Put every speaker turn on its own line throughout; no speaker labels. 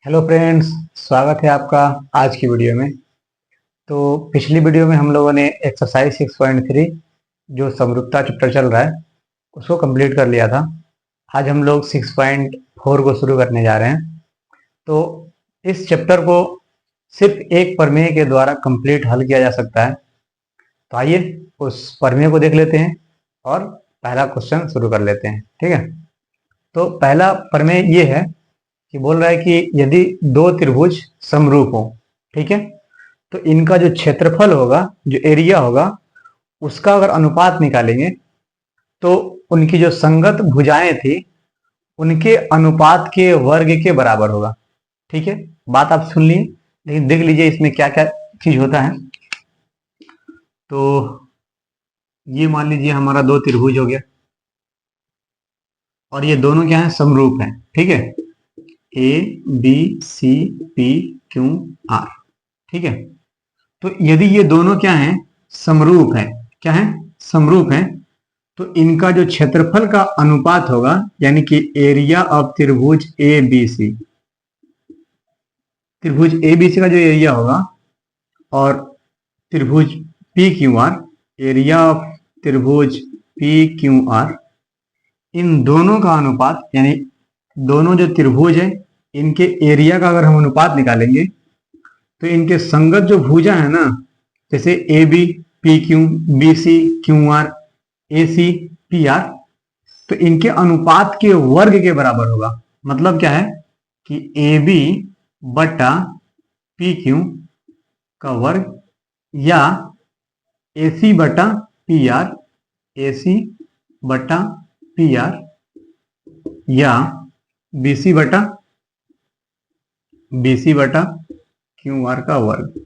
Hello friends, स्वागत है आपका आज की वीडियो में। तो पिछली वीडियो में हम लोगों ने एक्सरसाइज 6.3 जो समरूपता चैप्टर चल रहा है उसको कंप्लीट कर लिया था। आज हम लोग 6.4 को शुरू करने जा रहे हैं। तो इस चैप्टर को सिर्फ एक प्रमेय के द्वारा कंप्लीट हल किया जा सकता है। तो आइए उस प्रमेय को देख लेते हैं और पहला क्वेश्चन शुरू कर लेते हैं। ठीक है, तो पहला प्रमेय ये है कि बोल रहा है कि यदि दो त्रिभुज समरूप हो, ठीक है, तो इनका जो क्षेत्रफल होगा, जो एरिया होगा, उसका अगर अनुपात निकालेंगे तो उनकी जो संगत भुजाएं थी उनके अनुपात के वर्ग के बराबर होगा। ठीक है, बात आप सुन लिए, लेकिन देख लीजिए इसमें क्या क्या चीज होता है। तो ये मान लीजिए हमारा दो त्रिभुज हो गया और ये दोनों क्या है, समरूप है। ठीक है, A B C P Q R. ठीक है, तो यदि ये दोनों क्या हैं, समरूप है, क्या है, समरूप है, तो इनका जो क्षेत्रफल का अनुपात होगा, यानी कि एरिया ऑफ त्रिभुज ए बी सी, त्रिभुज ए बी सी का जो एरिया होगा, और त्रिभुज P Q are, area of त्रिभुज पी क्यू आर, इन दोनों का अनुपात, यानी दोनों जो त्रिभुज है इनके एरिया का अगर हम अनुपात निकालेंगे तो इनके संगत जो भुजा है ना, जैसे A B P Q, B C Q R, A C P R, तो इनके अनुपात के वर्ग के बराबर होगा। मतलब क्या है कि ए बी बटा पी क्यू का वर्ग, या ए सी बटा पी आर, ए सी बटा पी आर, या बी सी बटा क्यू आर का वर्ग।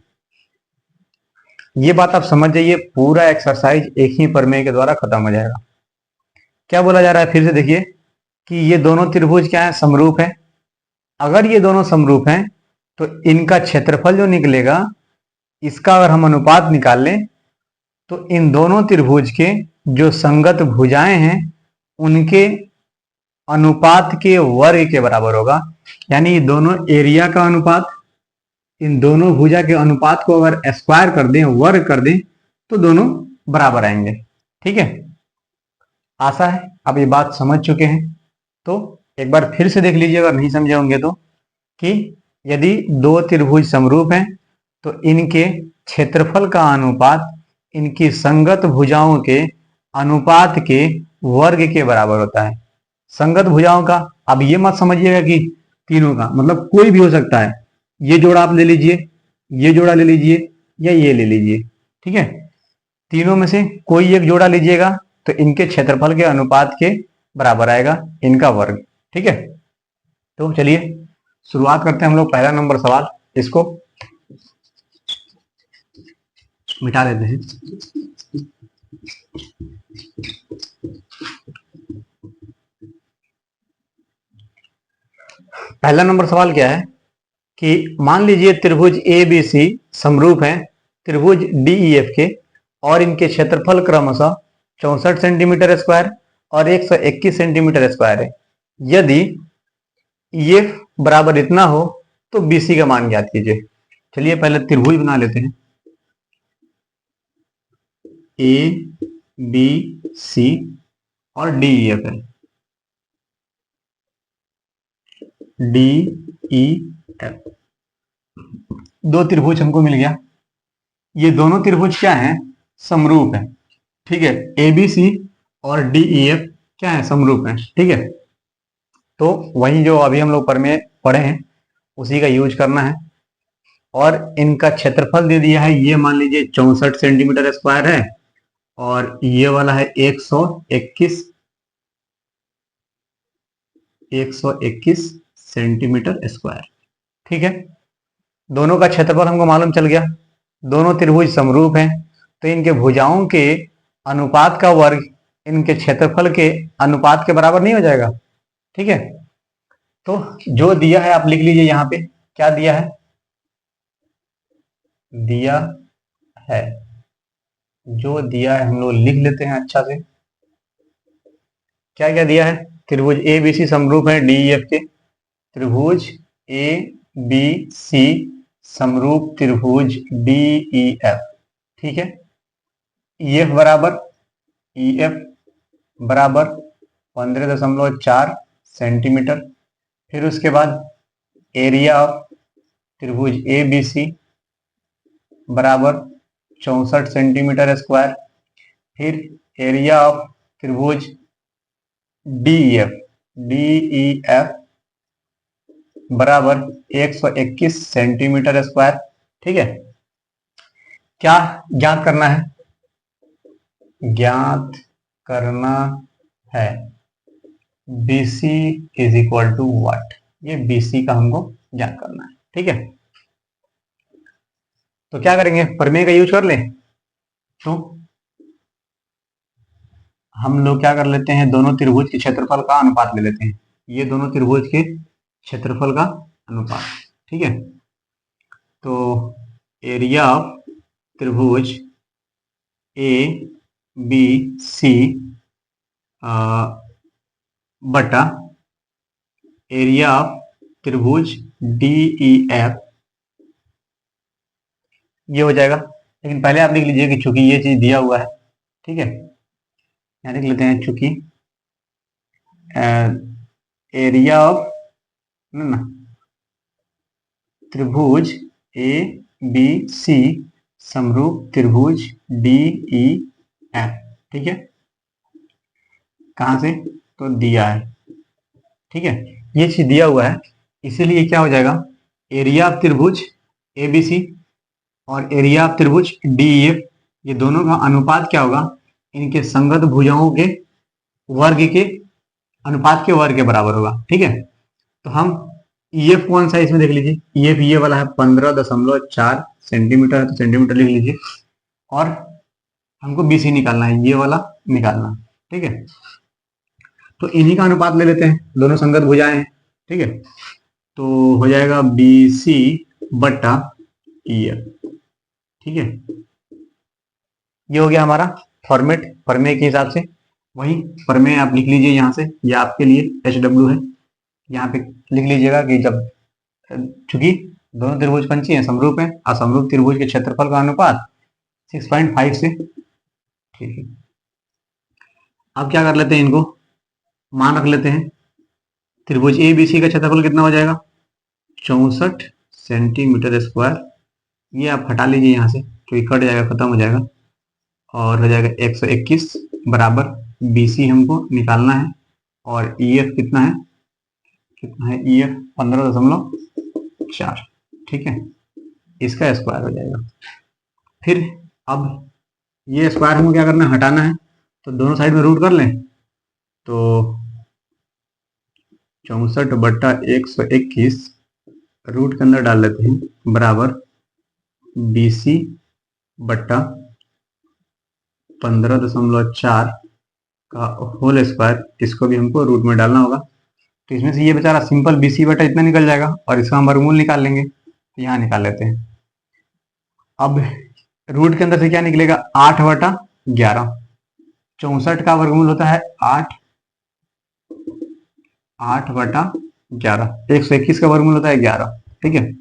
ये बात आप समझ जाइए, पूरा एक्सरसाइज एक ही प्रमेय के द्वारा खत्म हो जाएगा। क्या बोला जा रहा है, फिर से देखिए कि ये दोनों त्रिभुज क्या है, समरूप है। अगर ये दोनों समरूप हैं तो इनका क्षेत्रफल जो निकलेगा, इसका अगर हम अनुपात निकाल लें तो इन दोनों त्रिभुज के जो संगत भुजाएं हैं उनके अनुपात के वर्ग के बराबर होगा। यानी दोनों एरिया का अनुपात इन दोनों भुजा के अनुपात को अगर स्क्वायर कर दें, वर्ग कर दें, तो दोनों बराबर आएंगे। ठीक है, आशा है आप ये बात समझ चुके हैं। तो एक बार फिर से देख लीजिए अगर नहीं समझे होंगे तो, कि यदि दो त्रिभुज समरूप हैं तो इनके क्षेत्रफल का अनुपात इनकी संगत भुजाओं के अनुपात के वर्ग के बराबर होता है। संगत भुजाओं का, अब ये मत समझिएगा कि तीनों का, मतलब कोई भी हो सकता है। ये जोड़ा आप ले लीजिए, ये जोड़ा ले लीजिए, या ये ले लीजिए। ठीक है, तीनों में से कोई एक जोड़ा लीजिएगा तो इनके क्षेत्रफल के अनुपात के बराबर आएगा इनका वर्ग। ठीक है, तो चलिए शुरुआत करते हैं हम लोग। पहला नंबर सवाल, इसको मिटा लेते हैं। पहला नंबर सवाल क्या है कि मान लीजिए त्रिभुज ए बी सी समरूप हैं त्रिभुज डी ई एफ के, और इनके क्षेत्रफल क्रमशः 64 सेंटीमीटर स्क्वायर और 121 सेंटीमीटर स्क्वायर है। यदि EF बराबर इतना हो तो BC का मान ज्ञात कीजिए। चलिए पहले त्रिभुज बना लेते हैं, ए बी सी और डी ई एफ है, डी ई एफ। दो त्रिभुज हमको मिल गया। ये दोनों त्रिभुज क्या हैं, समरूप है। ठीक है, ABC और DEF क्या है, समरूप है। ठीक है, तो वही जो अभी हम लोग प्रमेय पढ़े हैं उसी का यूज करना है। और इनका क्षेत्रफल दे दिया है, ये मान लीजिए 64 सेंटीमीटर स्क्वायर है, और ये वाला है 121 सेंटीमीटर स्क्वायर। ठीक है, दोनों का क्षेत्रफल हमको मालूम चल गया। दोनों त्रिभुज समरूप हैं तो इनके भुजाओं के अनुपात का वर्ग इनके क्षेत्रफल के अनुपात के बराबर नहीं हो जाएगा। ठीक है, तो जो दिया है आप लिख लीजिए यहां पे। क्या दिया है, दिया है, जो दिया है हम लोग लिख लेते हैं अच्छा से। क्या क्या दिया है, त्रिभुज ए बी सी समरूप है डी ई एफ के, त्रिभुज ए बी सी समरूप त्रिभुज डी ई एफ। ठीक है, ई एफ बराबर, ई एफ बराबर 15.4 सेंटीमीटर। फिर उसके बाद एरिया ऑफ त्रिभुज ए बी सी बराबर 64 सेंटीमीटर स्क्वायर। फिर एरिया ऑफ त्रिभुज डी ई एफ बराबर 121 सेंटीमीटर स्क्वायर। ठीक है, क्या ज्ञात करना है? ज्ञात करना है BC is equal to what. ये BC का हमको ज्ञात करना है। ठीक है, तो क्या करेंगे, प्रमेय का यूज कर लें। तो हम लोग क्या कर लेते हैं, दोनों त्रिभुज के क्षेत्रफल का अनुपात ले लेते हैं। ये दोनों त्रिभुज के क्षेत्रफल का अनुपात। ठीक है, तो एरिया ऑफ त्रिभुज ए बी सी बटा एरिया ऑफ त्रिभुज डी ई एफ, ये हो जाएगा। लेकिन पहले आप लिख लीजिए कि चूंकि ये चीज दिया हुआ है, ठीक है, यहाँ लिख लेते हैं चूंकि एरिया ऑफ ना त्रिभुज ए बी सी समरूप त्रिभुज डी ई एफ। ठीक है, कहां से, तो दिया है। ठीक है, ये चीज दिया हुआ है, इसीलिए क्या हो जाएगा, एरिया ऑफ त्रिभुज ए बी सी और एरिया ऑफ त्रिभुज डी ई एफ, ये दोनों का अनुपात क्या होगा, इनके संगत भुजाओं के वर्ग के अनुपात के वर्ग के बराबर होगा। ठीक है, तो हम ईएफ कौन सा इसमें देख लीजिए, ईएफ ये वाला है 15.4 सेंटीमीटर है, तो सेंटीमीटर लिख लीजिए। और हमको बीसी निकालना है, ये वाला निकालना है। ठीक है, तो इन्हीं का अनुपात ले लेते हैं, दोनों संगत भुजाएं हैं। ठीक है, तो हो जाएगा BC बट्टा EF। ठीक है, ये हो गया हमारा फॉर्मेट प्रमेय के हिसाब से। वही प्रमेय आप लिख लीजिए यहाँ से, ये आपके लिए HW है। यहाँ पे लिख लीजिएगा कि जब चूंकि दोनों त्रिभुज पंची हैं, समरूप हैं, असमरूप त्रिभुज के क्षेत्रफल का अनुपात 6.5 से। ठीक है, अब क्या कर लेते हैं, इनको मान रख लेते हैं। त्रिभुज ABC का क्षेत्रफल कितना हो जाएगा, 64 सेंटीमीटर स्क्वायर। ये आप हटा लीजिए यहाँ से, क्योंकि कट जाएगा, खत्म हो जाएगा, और हो जाएगा 121 बराबर BC हमको निकालना है। और EF कितना है, EF 15.4। ठीक है, इसका स्क्वायर हो जाएगा। फिर अब ये स्क्वायर हमको क्या करना है, हटाना है, तो दोनों साइड में रूट कर लें। तो 64 बट्टा 121 रूट के अंदर डाल लेते हैं, बराबर BC बट्टा 15.4 का होल स्क्वायर। इसको भी हमको रूट में डालना होगा। तो इसमें से ये बेचारा सिंपल BC बटा इतना निकल जाएगा, और इसका हम वर्गमूल निकाल लेंगे। तो यहाँ निकाल लेते हैं। अब रूट के अंदर से क्या निकलेगा, 8 बटा 11। 64 का वर्गमूल होता है 8 बटा 11। 121 का वर्गमूल होता है 11। ठीक है,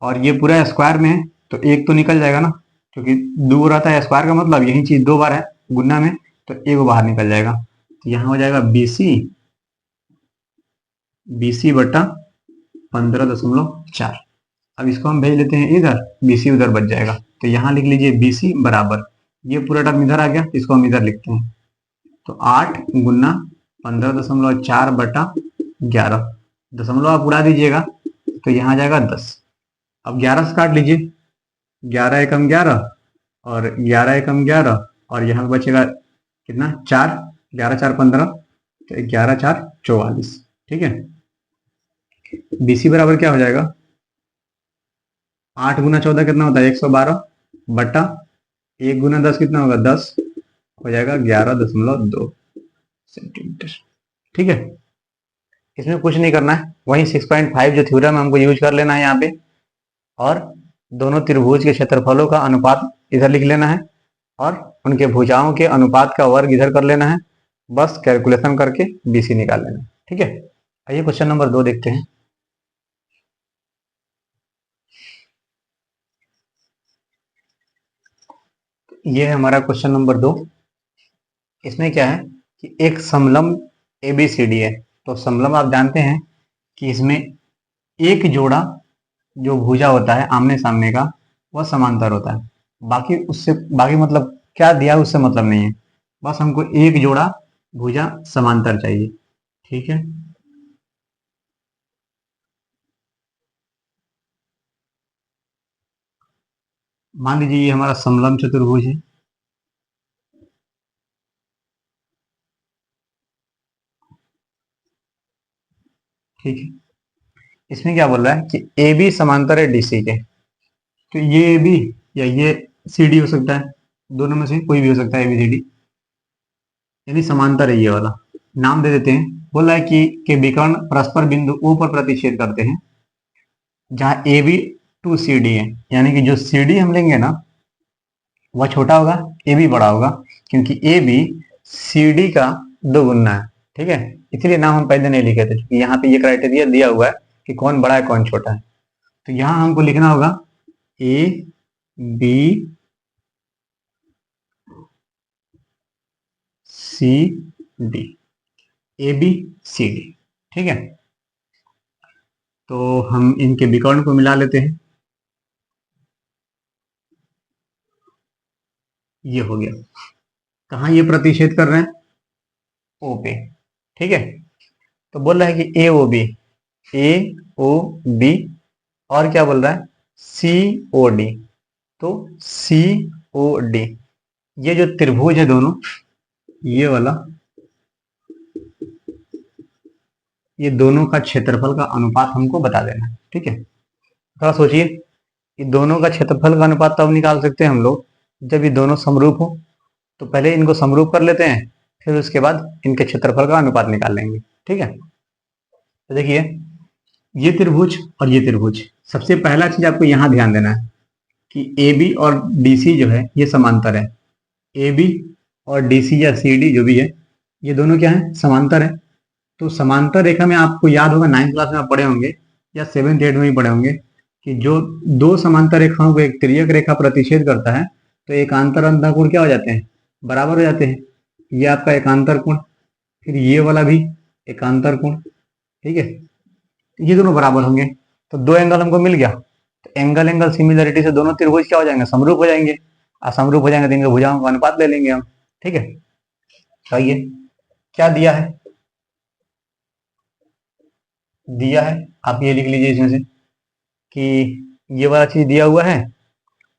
और ये पूरा स्क्वायर में है, तो एक तो निकल जाएगा ना, क्योंकि 2 रहता है स्क्वायर का मतलब यही चीज 2 बार है गुना में, तो एक बाहर निकल जाएगा। तो यहाँ हो जाएगा BC बटा 15.4। अब इसको हम भेज लेते हैं इधर, BC उधर बच जाएगा। तो यहाँ लिख लीजिए BC बराबर, ये पूरा टर्म इधर आ गया, इसको हम इधर लिखते हैं। तो 8 गुना 15.4 बटा 11, दशमलव आप उड़ा दीजिएगा, तो यहाँ आ जाएगा 10। अब 11 से काट लीजिए, 11 एकम 11 और 11 एकम 11, और यहाँ बचेगा कितना, 4, 11 4 15, तो 11 4 44। ठीक है, BC बराबर क्या हो जाएगा, 8 गुना 14 कितना होता है, 112 बटा 1 गुना 10 कितना होगा, 10 हो जाएगा 11.2 सेंटीमीटर। ठीक है, इसमें कुछ नहीं करना है, वही 6.5 जो थ्योरम हमको यूज कर लेना है यहाँ पे, और दोनों त्रिभुज के क्षेत्रफलों का अनुपात इधर लिख लेना है, और उनके भुजाओं के अनुपात का वर्ग इधर कर लेना है। बस कैलकुलेशन करके BC निकाल लेना है। ठीक है, आइए क्वेश्चन नंबर 2 देखते हैं। ये है हमारा क्वेश्चन नंबर 2। इसमें क्या है कि एक समलंब ABCD है। तो समलंब आप जानते हैं कि इसमें एक जोड़ा जो भुजा होता है आमने सामने का वह समांतर होता है। बाकी मतलब क्या दिया है उससे मतलब नहीं है, बस हमको एक जोड़ा भुजा समांतर चाहिए। ठीक है, मान लीजिए ये हमारा समलंब चतुर्भुज है। ठीक है, इसमें क्या बोल रहा है कि AB समांतर है DC के। तो ये AB या ये CD हो सकता है, दोनों में से कोई भी हो सकता है ABCD, यानी समांतर है ये वाला। नाम दे देते हैं। बोल रहा है कि के विकर्ण परस्पर बिंदु O पर प्रतिच्छेद करते हैं जहां AB टू CD है, यानी कि जो CD हम लेंगे ना वह छोटा होगा, AB बड़ा होगा, क्योंकि AB CD का दो गुना है। ठीक है, इसलिए नाम हम पहले नहीं लिखे थे, क्योंकि यहाँ पे ये क्राइटेरिया दिया हुआ है कि कौन बड़ा है कौन छोटा है। तो यहाँ हमको लिखना होगा ABCD, ABCD। ठीक है, तो हम इनके विकर्ण को मिला लेते हैं। ये हो गया। कहाँ ये प्रतिच्छेद कर रहे हैं? O पे। ठीक है, तो बोल रहा है कि AOB और क्या बोल रहा है COD। तो COD, ये जो त्रिभुज है दोनों, ये वाला, ये दोनों का क्षेत्रफल का अनुपात हमको बता देना है। ठीक है, थोड़ा सोचिए, ये दोनों का क्षेत्रफल का अनुपात तब निकाल सकते हैं हम लोग जब ये दोनों समरूप हो। तो पहले इनको समरूप कर लेते हैं, फिर उसके बाद इनके क्षेत्रफल का अनुपात निकाल लेंगे। ठीक है, तो देखिए ये त्रिभुज और ये त्रिभुज, सबसे पहला चीज आपको यहां ध्यान देना है कि AB और DC जो है ये समांतर है। AB और DC या CD जो भी है, ये दोनों क्या है? समांतर है। तो समांतर रेखा में आपको याद होगा, 9th क्लास में आप पढ़े होंगे या 7th 8th में भी पढ़े होंगे कि जो दो समांतर रेखाओं को एक तिर्यक रेखा प्रतिच्छेद करता है तो एकांतर अंतःकोण क्या हो जाते हैं? बराबर हो जाते हैं। ये आपका एकांतर कोण, फिर ये वाला भी एकांतर कोण। ठीक है, ये दोनों बराबर होंगे, तो दो एंगल हमको मिल गया। तो एंगल एंगल सिमिलरिटी से दोनों त्रिभुज क्या हो जाएंगे? समरूप हो जाएंगे। असमरूप हो जाएंगे तो इनके भुजाओं का अनुपात ले लेंगे हम। ठीक है, आइए क्या दिया है, दिया है आप ये लिख लीजिए इसमें से कि ये वाला चीज दिया हुआ है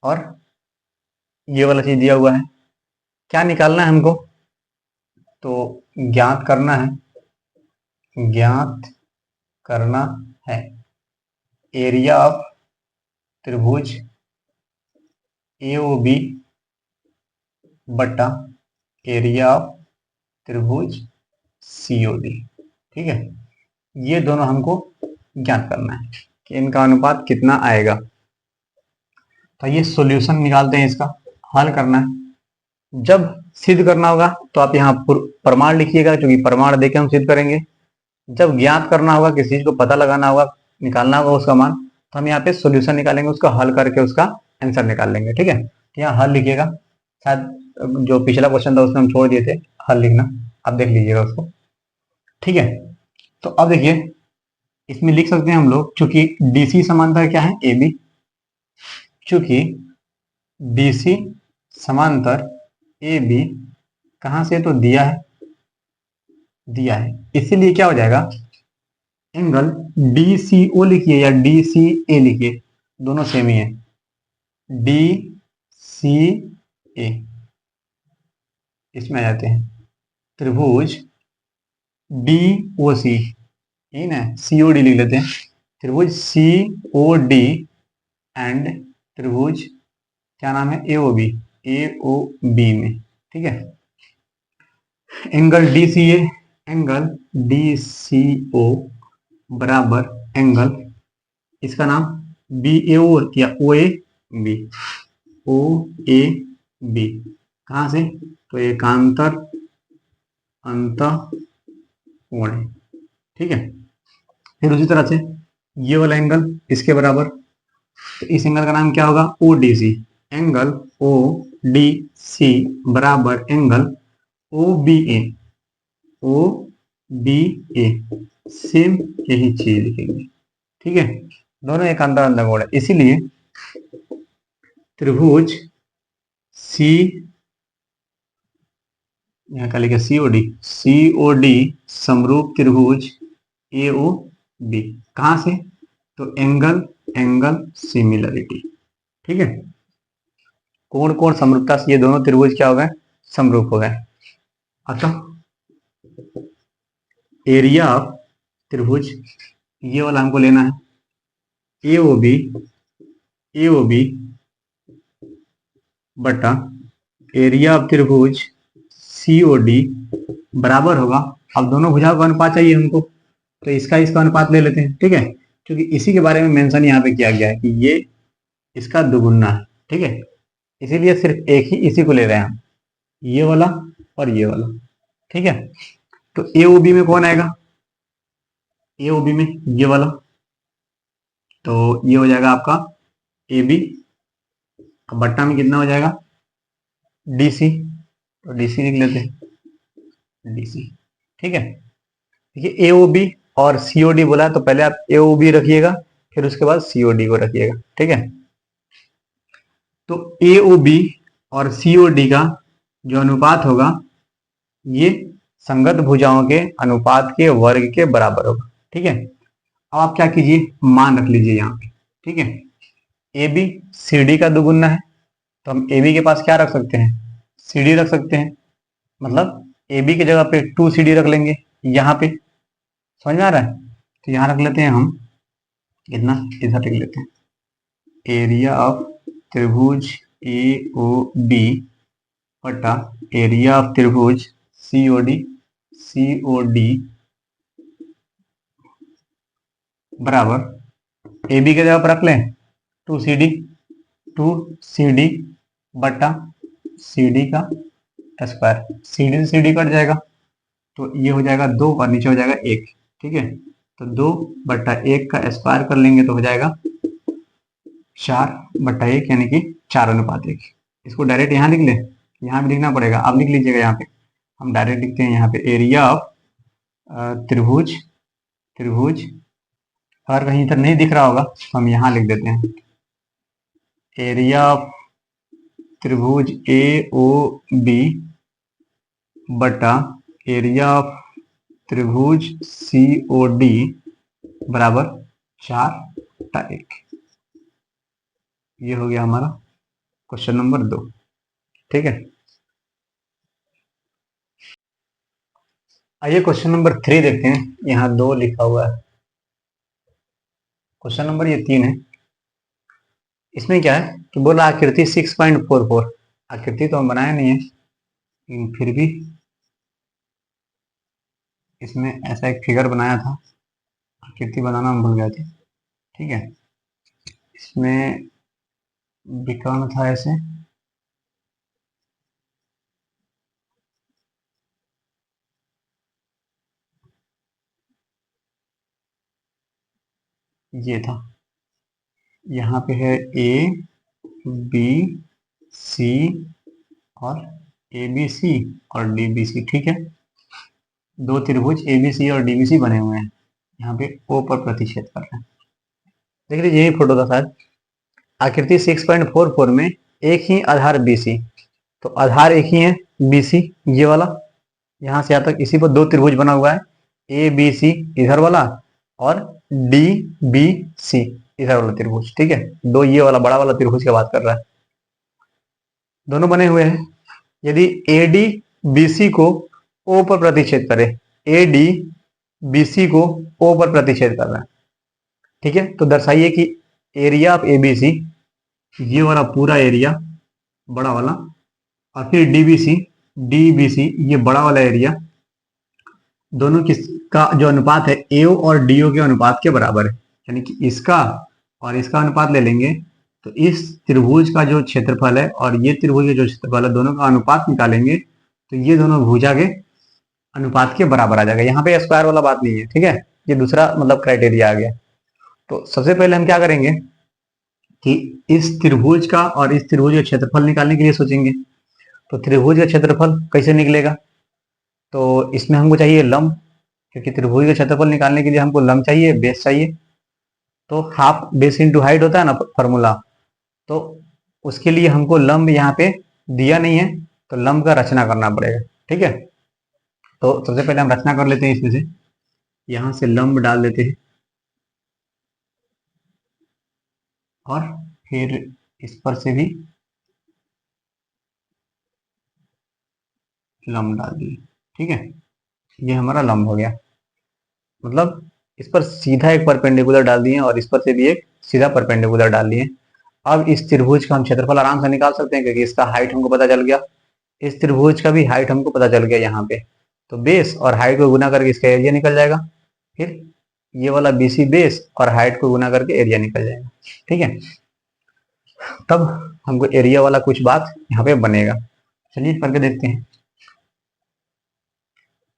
और ये वाला चीज दिया हुआ है। क्या निकालना है हमको? तो ज्ञात करना है, ज्ञात करना है एरिया ऑफ त्रिभुज AOB बटा एरिया ऑफ त्रिभुज COD। ठीक है, ये दोनों हमको ज्ञात करना है कि इनका अनुपात कितना आएगा। तो ये सॉल्यूशन निकालते हैं, इसका हल करना है। जब सिद्ध करना होगा तो आप यहाँ प्रमाण लिखिएगा, क्योंकि प्रमाण देके हम सिद्ध करेंगे। जब ज्ञात करना होगा, किसी चीज को पता लगाना होगा, निकालना होगा उसका मान, तो हम यहाँ पे सॉल्यूशन निकालेंगे, उसका हल करके उसका आंसर निकाल लेंगे। ठीक है, तो यहाँ हल लिखिएगा। शायद जो पिछला क्वेश्चन था उसमें हम छोड़ दिए थे हल लिखना, आप देख लीजिएगा उसको। ठीक है, तो अब देखिए इसमें लिख सकते हैं हम लोग, चूंकि DC समांतर क्या है? AB। चूंकि DC समांतर AB कहां से? तो दिया है, दिया है, इसीलिए क्या हो जाएगा? एंगल DCO लिखिए या DCA लिखिए, दोनों सेम ही है। DCA, इसमें आ जाते हैं त्रिभुज DOC, यही ना, COD लिख लेते हैं। त्रिभुज COD एंड त्रिभुज क्या नाम है? AOB में। ठीक है, एंगल DCA, एंगल DCO बराबर एंगल, इसका नाम BAO या OAB, OAB कहां से? तो एकांतर अंतःकोण है। ठीक है, फिर उसी तरह से ये वाला एंगल इसके बराबर, तो इस एंगल का नाम क्या होगा? ODC, एंगल डी सी बराबर एंगल ओ बी ए, ओ बी ए, सेम यही चीज लिखेंगे। ठीक है, दोनों एक अंदर अंदर मोड़ है, इसीलिए त्रिभुज सी, यहाँ क्या लिखे सीओडी, सीओडी समरूप त्रिभुज ए ओ बी, कहां से, तो एंगल, एंगल सिमिलरिटी। ठीक है, कोण कोण समरूपता से ये दोनों त्रिभुज क्या हो गए, समरूप हो गए। अतः एरिया ऑफ त्रिभुज ये वाला हमको लेना है, ए ओ बी, ए ओ बी बटा एरिया ऑफ त्रिभुज सी ओ डी बराबर होगा, अब दोनों भुजाओं का अनुपात चाहिए हमको, तो इसका इसका अनुपात ले लेते हैं। ठीक है, क्योंकि इसी के बारे में मेंशन यहाँ पे किया गया है कि ये इसका दुगुना है। ठीक है, इसीलिए सिर्फ एक ही इसी को ले रहे हैं हम, ये वाला और ये वाला। ठीक है, तो ए ओ बी में कौन आएगा, ए ओ बी में ये वाला, तो ये हो जाएगा आपका ए बी, बट्टा में कितना हो जाएगा डी सी, तो डी सी लिख लेते हैं, डी सी। ठीक है, देखिए ए ओ बी और सीओडी बोला है, तो पहले आप ए ओ बी रखिएगा, फिर उसके बाद सीओडी को रखिएगा। ठीक है, तो ए ओ बी और सीओडी का जो अनुपात होगा ये संगत भुजाओं के अनुपात के वर्ग के बराबर होगा। ठीक है, अब आप क्या कीजिए, मान रख लीजिए यहाँ पे। ठीक है, ए बी सी डी का दुगुना है, तो हम ए बी के पास क्या रख सकते हैं, सी डी रख सकते हैं, मतलब ए बी की जगह पे 2 सी डी रख लेंगे यहाँ पे। समझ में आ रहा है, तो यहाँ रख लेते हैं हम कितना, इधर लिख लेते हैं एरिया ऑफ त्रिभुज ए ओ बी बटा एरिया ऑफ त्रिभुज सी ओ डी, सी ओ डी बराबर ए बी के जगह पर रख लें 2 सी डी, 2 सी डी बटा सी डी का स्क्वायर, सी डी से सी डी कट जाएगा, तो ये हो जाएगा 2 और नीचे हो जाएगा 1। ठीक है, तो 2 बटा 1 का स्क्वायर कर लेंगे तो हो जाएगा 4 बटा 1, यानी कि 4:1। इसको डायरेक्ट यहाँ लिख ले, यहाँ भी लिखना पड़ेगा, आप लिख लीजिएगा यहाँ पे, हम डायरेक्ट लिखते हैं यहाँ पे एरिया ऑफ त्रिभुज, त्रिभुज अगर कहीं इधर नहीं दिख रहा होगा तो हम यहाँ लिख देते हैं एरिया ऑफ त्रिभुज ए ओ बी बटा एरिया ऑफ त्रिभुज सी ओ डी बराबर 4/1। ये हो गया हमारा क्वेश्चन नंबर 2। ठीक है, आइए क्वेश्चन नंबर 3 देखते हैं, यहाँ 2 लिखा हुआ है, क्वेश्चन नंबर ये 3 है। इसमें क्या है कि बोला आकृति 6.44, आकृति तो हम बनाया नहीं है लेकिन फिर भी इसमें ऐसा एक फिगर बनाया था, आकृति बनाना हम भूल गए थे। ठीक है, इसमें विकर्ण था ऐसे, ये था, यहाँ पे है ए बी सी और ए बी सी और डी बी सी। ठीक है, 2 त्रिभुज ए बी सी और डी बी सी बने हुए हैं, यहाँ पे ओ पर प्रतिच्छेद कर रहे हैं। देख लीजिए यही फोटो था शायद, आकृति 6.44 में एक ही आधार बी सी, तो आधार एक ही है बी सी, ये वाला, यहाँ से यहाँ तक इसी पर 2 त्रिभुज बना हुआ है, ए बी सी इधर वाला और डी बी सी इधर वाला त्रिभुज। ठीक है, 2 ये वाला बड़ा वाला त्रिभुज की बात कर रहा है, दोनों बने हुए हैं। यदि ए डी बी सी को ओ पर प्रतिच्छेद करे, ए डी बी सी को ओ पर प्रतिच्छेद कर रहा है। ठीक है, तो दर्शाइए कि area of A B C, ये वाला पूरा एरिया बड़ा वाला, और फिर डी बी सी ये बड़ा वाला एरिया, दोनों किसका जो अनुपात है एओ और डीओ के अनुपात के बराबर है, यानी कि इसका और इसका अनुपात ले लेंगे तो इस त्रिभुज का जो क्षेत्रफल है और ये त्रिभुज का जो क्षेत्रफल है, दोनों का अनुपात निकालेंगे तो ये दोनों भुजा के अनुपात के बराबर आ जाएगा। यहाँ पे स्क्वायर वाला बात नहीं है। ठीक है, ये दूसरा मतलब क्राइटेरिया आ गया। तो सबसे पहले हम क्या करेंगे, कि इस त्रिभुज का और इस त्रिभुज का क्षेत्रफल निकालने के लिए सोचेंगे। तो त्रिभुज का क्षेत्रफल कैसे निकलेगा? तो इसमें हमको चाहिए लंब, क्योंकि त्रिभुज का क्षेत्रफल निकालने के लिए हमको लंब चाहिए, बेस चाहिए। तो हाफ बेस इंटू हाइट होता है ना फॉर्मूला, तो उसके लिए हमको लंब यहाँ पे दिया नहीं है, तो लंब का रचना करना पड़ेगा। ठीक है, तो सबसे पहले हम रचना कर लेते हैं। इसमें से यहां से लंब डाल देते हैं और फिर इस पर से भी लंब डाल दिए। ठीक है, ये हमारा लंब हो गया, मतलब इस पर सीधा एक परपेंडिकुलर डाल दिए और इस पर से भी एक सीधा परपेंडिकुलर डाल दिए। अब इस त्रिभुज का हम क्षेत्रफल आराम से निकाल सकते हैं, क्योंकि इसका हाइट हमको पता चल गया, इस त्रिभुज का भी हाइट हमको पता चल गया यहाँ पे। तो बेस और हाइट को गुना करके इसका एरिया निकल जाएगा। फिर ये वाला बीसी बेस और हाइट को गुना करके एरिया निकल जाएगा। ठीक है, तब हमको एरिया वाला कुछ बात यहाँ पे बनेगा। चलिए करके देखते हैं।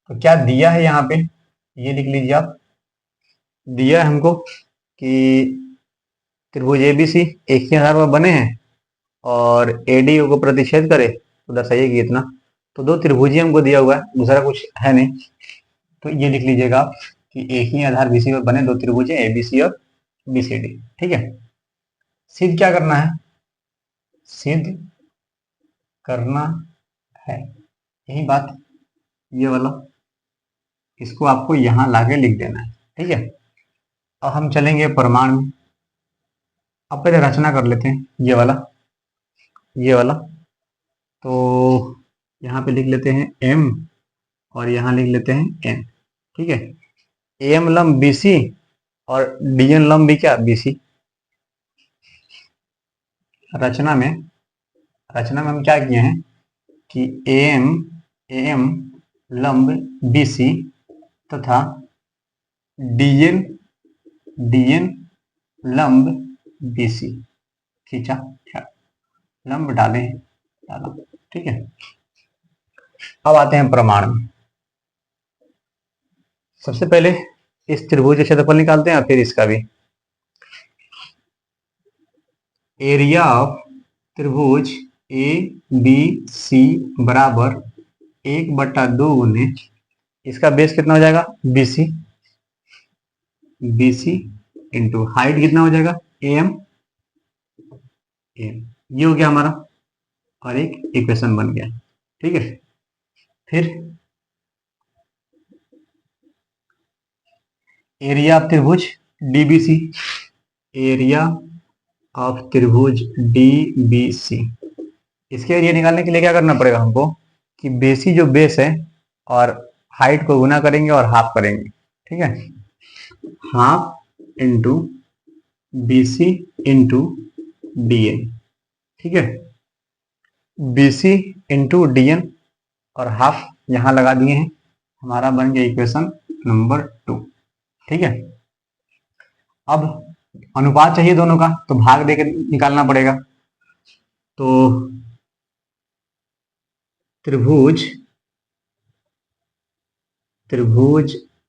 तो क्या दिया है यहाँ पे, ये लिख लीजिए आप। दिया है हमको कि त्रिभुज एबीसी एक ही आधार पर बने हैं और एडी को प्रतिच्छेद करे, तो दर्शाइए कि इतना। तो दो त्रिभुज हमको दिया हुआ है, दूसरा कुछ है नहीं। तो ये लिख लीजिएगा आप कि एक ही आधार बीसी पर बने दो त्रिभुज है, एबीसी और बीसीडी। ठीक है, सिद्ध क्या करना है? सिद्ध करना है, यही बात, ये वाला, इसको आपको यहां लाके लिख देना है। ठीक है, अब हम चलेंगे प्रमाण में। अब पहले रचना कर लेते हैं, ये वाला, ये वाला। तो यहाँ पे लिख लेते हैं m और यहाँ लिख लेते हैं n। ठीक है, एम लंब बीसी और डीएन लंब भी क्या, बीसी। रचना में हम क्या किए हैं कि एम लंब बीसी तथा डीएन लंब बीसी खींचा, लंब डाला। ठीक है, अब आते हैं प्रमाण में। सबसे पहले इस त्रिभुज का क्षेत्रफल निकालते हैं और फिर इसका भी। एरिया ऑफ त्रिभुज ए बी सी बराबर 1/2 गुने इसका बेस कितना हो जाएगा, बीसी, बीसी इंटू हाइट कितना हो जाएगा, एम, ये हो गया हमारा, और एक इक्वेशन बन गया। ठीक है, फिर एरिया ऑफ त्रिभुज डीबीसी, एरिया ऑफ त्रिभुज डीबीसी, इसके एरिया निकालने के लिए क्या करना पड़ेगा हमको कि बेसी जो बेस है और हाइट को गुना करेंगे और हाफ करेंगे। ठीक है, half into BC into DN. ठीक है, बीसी इंटू डीएन और हाफ यहां लगा दिए हैं, हमारा बन गया इक्वेशन नंबर 2। ठीक है, अब अनुपात चाहिए दोनों का, तो भाग देकर निकालना पड़ेगा। तो त्रिभुज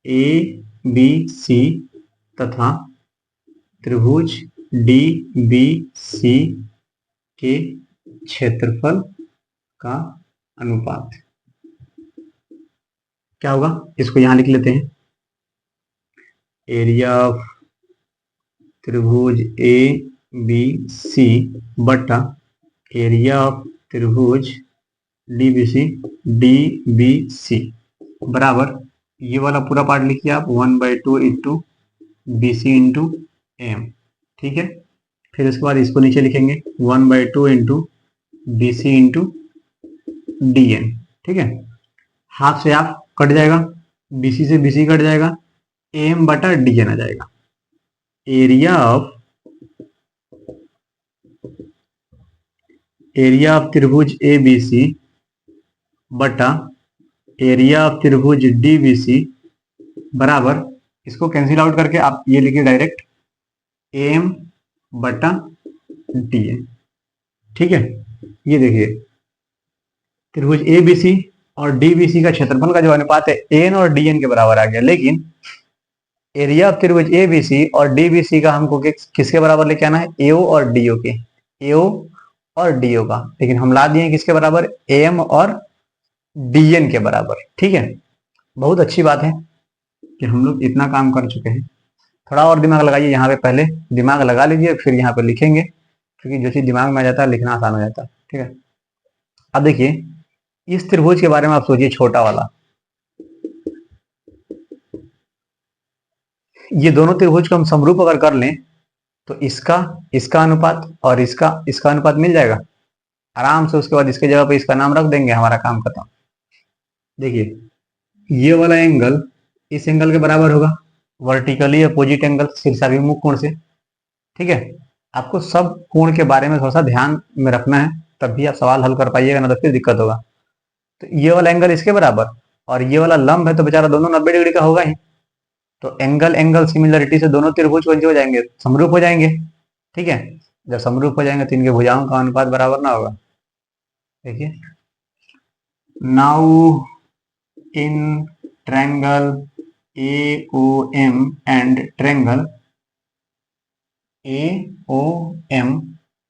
ए बी सी तथा त्रिभुज डी बी सी के क्षेत्रफल का अनुपात क्या होगा, इसको यहां लिख लेते हैं। एरिया ऑफ त्रिभुज ए बी सी बटा एरिया ऑफ त्रिभुज डी बी सी बराबर, ये वाला पूरा पार्ट लिखिए आप, 1/2 into B C into M. ठीक है, फिर उसके बाद इसको नीचे लिखेंगे 1/2 into B C into D N. ठीक है, हाफ से हाफ कट जाएगा, बीसी से बीसी कट जाएगा, एम बटा डी एन आ जाएगा। एरिया ऑफ त्रिभुज ए बी सी बटा एरिया ऑफ त्रिभुज डी बी सी बराबर, इसको कैंसिल आउट करके आप ये लिखिए डायरेक्ट, एम बटा डी एन। ठीक है, ये देखिए त्रिभुज ए बी सी और डी बी सी का क्षेत्रफल का जो अनुपात है एन और डी एन के बराबर आ गया, लेकिन एरिया ऑफ त्रिभुज ए बी सी और डी बी सी का हमको किसके बराबर लेके आना है, एओ और डीओ के, एओ और डीओ का, लेकिन हम ला दिए किसके बराबर, एम और डीएन के बराबर। ठीक है, बहुत अच्छी बात है कि हम लोग इतना काम कर चुके हैं। थोड़ा और दिमाग लगाइए यहाँ पे, पहले दिमाग लगा लीजिए फिर यहाँ पे लिखेंगे, क्योंकि जो चीज दिमाग में आ जाता है लिखना आसान हो जाता है। ठीक है, अब देखिए इस त्रिभुज के बारे में आप सोचिए, छोटा वाला, ये दोनों त्रिभुज को हम समरूप अगर कर लें तो इसका इसका अनुपात और इसका अनुपात मिल जाएगा आराम से। उसके बाद इसके जगह पे इसका नाम रख देंगे, हमारा काम खत्म। देखिए ये वाला एंगल इस एंगल के बराबर होगा, वर्टिकली अपोजिट एंगल, शीर्षाभिमुख कोण से। ठीक है, आपको सब कोण के बारे में थोड़ा सा ध्यान में रखना है, तभी आप सवाल हल कर पाइएगा, ना तो फिर दिक्कत होगा। तो ये वाला एंगल इसके बराबर और ये वाला लंब है, तो बेचारा दोनों 90 डिग्री का होगा ही। तो एंगल एंगल सिमिलरिटी से दोनों त्रिभुज कौन से हो जाएंगे, समरूप हो जाएंगे। ठीक है, जब समरूप हो जाएंगे तो इनके भुजाओं का अनुपात बराबर ना होगा। देखिए, now in triangle AOM and triangle AOM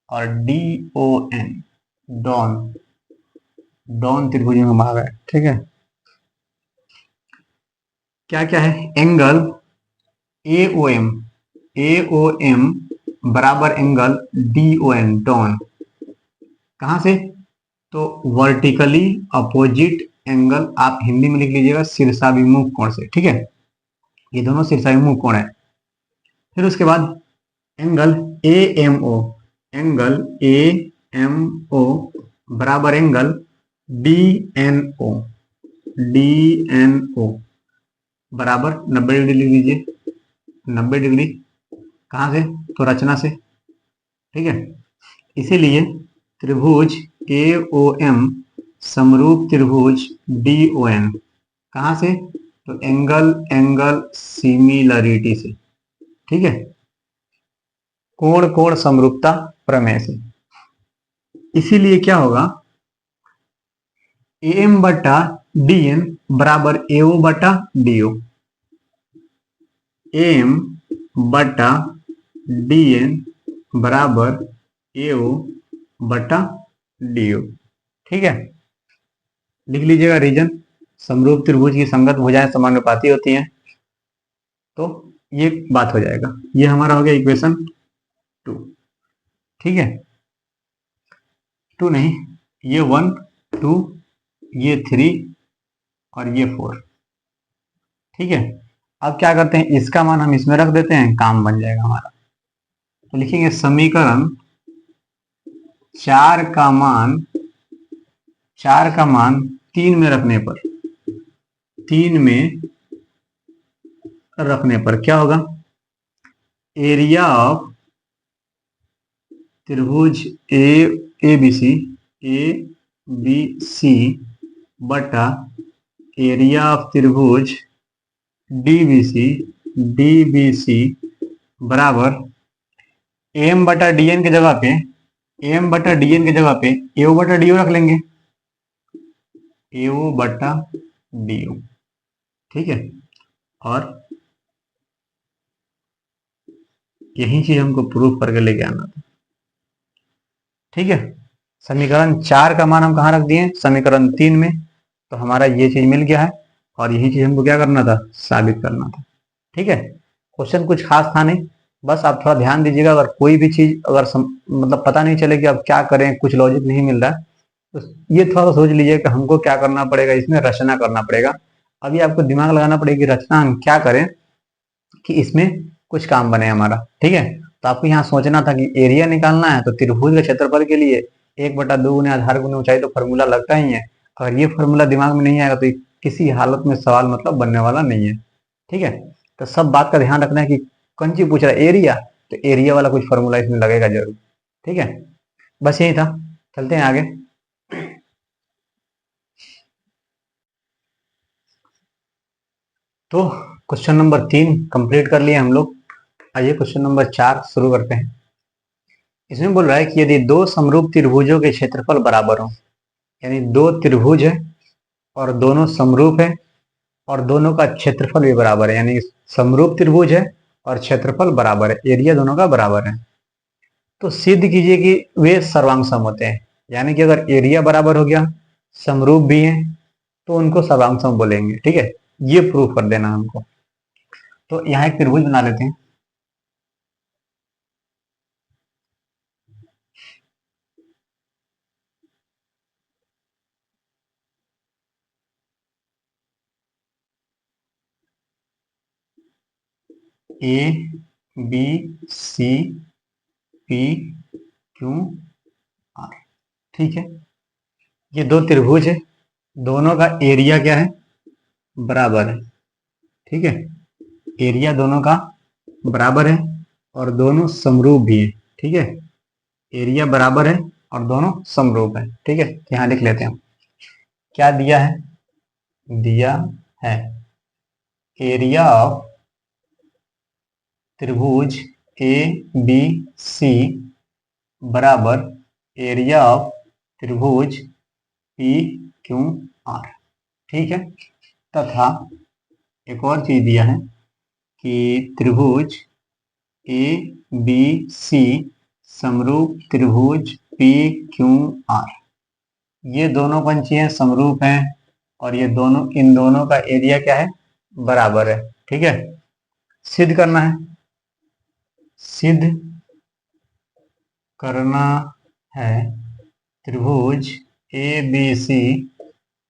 और DON, डॉन डॉन त्रिभुजों में भाग है। ठीक है, क्या क्या है, एंगल AOM बराबर एंगल DON, डॉन, कहां से, तो वर्टिकली अपोजिट एंगल, आप हिंदी में लिख लीजिएगा शीर्षाभिमुख कोण से। ठीक है, ये दोनों शीर्षाभिमुख कोण है। फिर उसके बाद एंगल AMO, एंगल AMO बराबर एंगल DNO, DNO बराबर 90 डिग्री लिख लीजिए, 90 डिग्री कहां से, तो रचना से। ठीक है, इसीलिए त्रिभुज AOM समरूप त्रिभुज DON, कहां से, तो एंगल एंगल सिमिलरिटी से। ठीक है, कोण कोण समरूपता प्रमेय से। इसीलिए क्या होगा, AM बटा DN बराबर AO बटा DO, AM बटा DN बराबर AO बटा DO। ठीक है, लिख लीजिएगा रीजन, समरूप त्रिभुज की संगत भुजाएं समानुपाती होती हैं, तो ये बात हो जाएगा। ये हमारा हो गया इक्वेशन 2। ठीक है, 2 नहीं, ये 1 2, ये 3 और ये 4। ठीक है, अब क्या करते हैं, इसका मान हम इसमें रख देते हैं, काम बन जाएगा हमारा। तो लिखेंगे समीकरण 4 का मान 3 में रखने पर, 3 में रखने पर क्या होगा, एरिया ऑफ त्रिभुज ABC बटा एरिया ऑफ त्रिभुज DBC बराबर AM बटा DN की जगह पे AO बटा DO रख लेंगे, AO बटा DO। ठीक है, और यही चीज हमको प्रूफ करके लेके आना था। ठीक है, समीकरण 4 का मान हम कहाँ रख दिए, समीकरण 3 में, तो हमारा ये चीज मिल गया है और यही चीज हमको क्या करना था, साबित करना था। ठीक है, क्वेश्चन कुछ खास था नहीं, बस आप थोड़ा ध्यान दीजिएगा। अगर कोई भी चीज अगर मतलब पता नहीं चले कि अब क्या करें, कुछ लॉजिक नहीं मिल रहा है, तो ये थोड़ा सा सोच लीजिए कि हमको क्या करना पड़ेगा, इसमें रचना करना पड़ेगा। अभी आपको दिमाग लगाना पड़ेगा कि रचना हम क्या करें कि इसमें कुछ काम बने हमारा। ठीक है, तो आपको यहाँ सोचना था कि एरिया निकालना है, तो त्रिभुज के क्षेत्रफल के लिए 1/2 गुने आधार गुने ऊंचाई, तो फॉर्मूला लगता ही है। अगर ये फॉर्मूला दिमाग में नहीं आएगा तो किसी हालत में सवाल मतलब बनने वाला नहीं है। ठीक है, तो सब बात का ध्यान रखना है कि कौन सी पूछ रहा है, एरिया, तो एरिया वाला कुछ फॉर्मूला इसमें लगेगा जरूर। ठीक है, बस यही था, चलते हैं आगे। तो क्वेश्चन नंबर 3 कंप्लीट कर लिए हम लोग। आइए क्वेश्चन नंबर 4 शुरू करते हैं। इसमें बोल रहा है कि यदि दो समरूप त्रिभुजों के क्षेत्रफल बराबर हो, यानी दो त्रिभुज है और दोनों समरूप है, और दोनों का क्षेत्रफल भी बराबर है, यानी समरूप त्रिभुज है और क्षेत्रफल बराबर है, एरिया दोनों का बराबर है। तो सिद्ध कीजिए कि वे सर्वांग सम होते हैं, यानी कि अगर एरिया बराबर हो गया, समरूप भी है, तो उनको सर्वांग सम बोलेंगे। ठीक है, ये प्रूफ कर देना हमको। तो यहाँ एक त्रिभुज बना लेते हैं। A B C P Q R. ठीक है, ये दो त्रिभुज है, दोनों का एरिया क्या है, बराबर है। ठीक है, एरिया दोनों का बराबर है और दोनों समरूप भी है। ठीक है, एरिया बराबर है और दोनों समरूप है। ठीक है, यहाँ लिख लेते हैं। क्या दिया है, दिया है एरिया ऑफ त्रिभुज ए बी सी बराबर एरिया ऑफ त्रिभुज पी क्यू आर। ठीक है, तथा एक और चीज दिया है कि त्रिभुज ए बी सी समरूप त्रिभुज पी क्यू आर, ये दोनों पंक्ति हैं, समरूप हैं, और ये दोनों, इन दोनों का एरिया क्या है, बराबर है। ठीक है, सिद्ध करना है, सिद्ध करना है त्रिभुज ए बी सी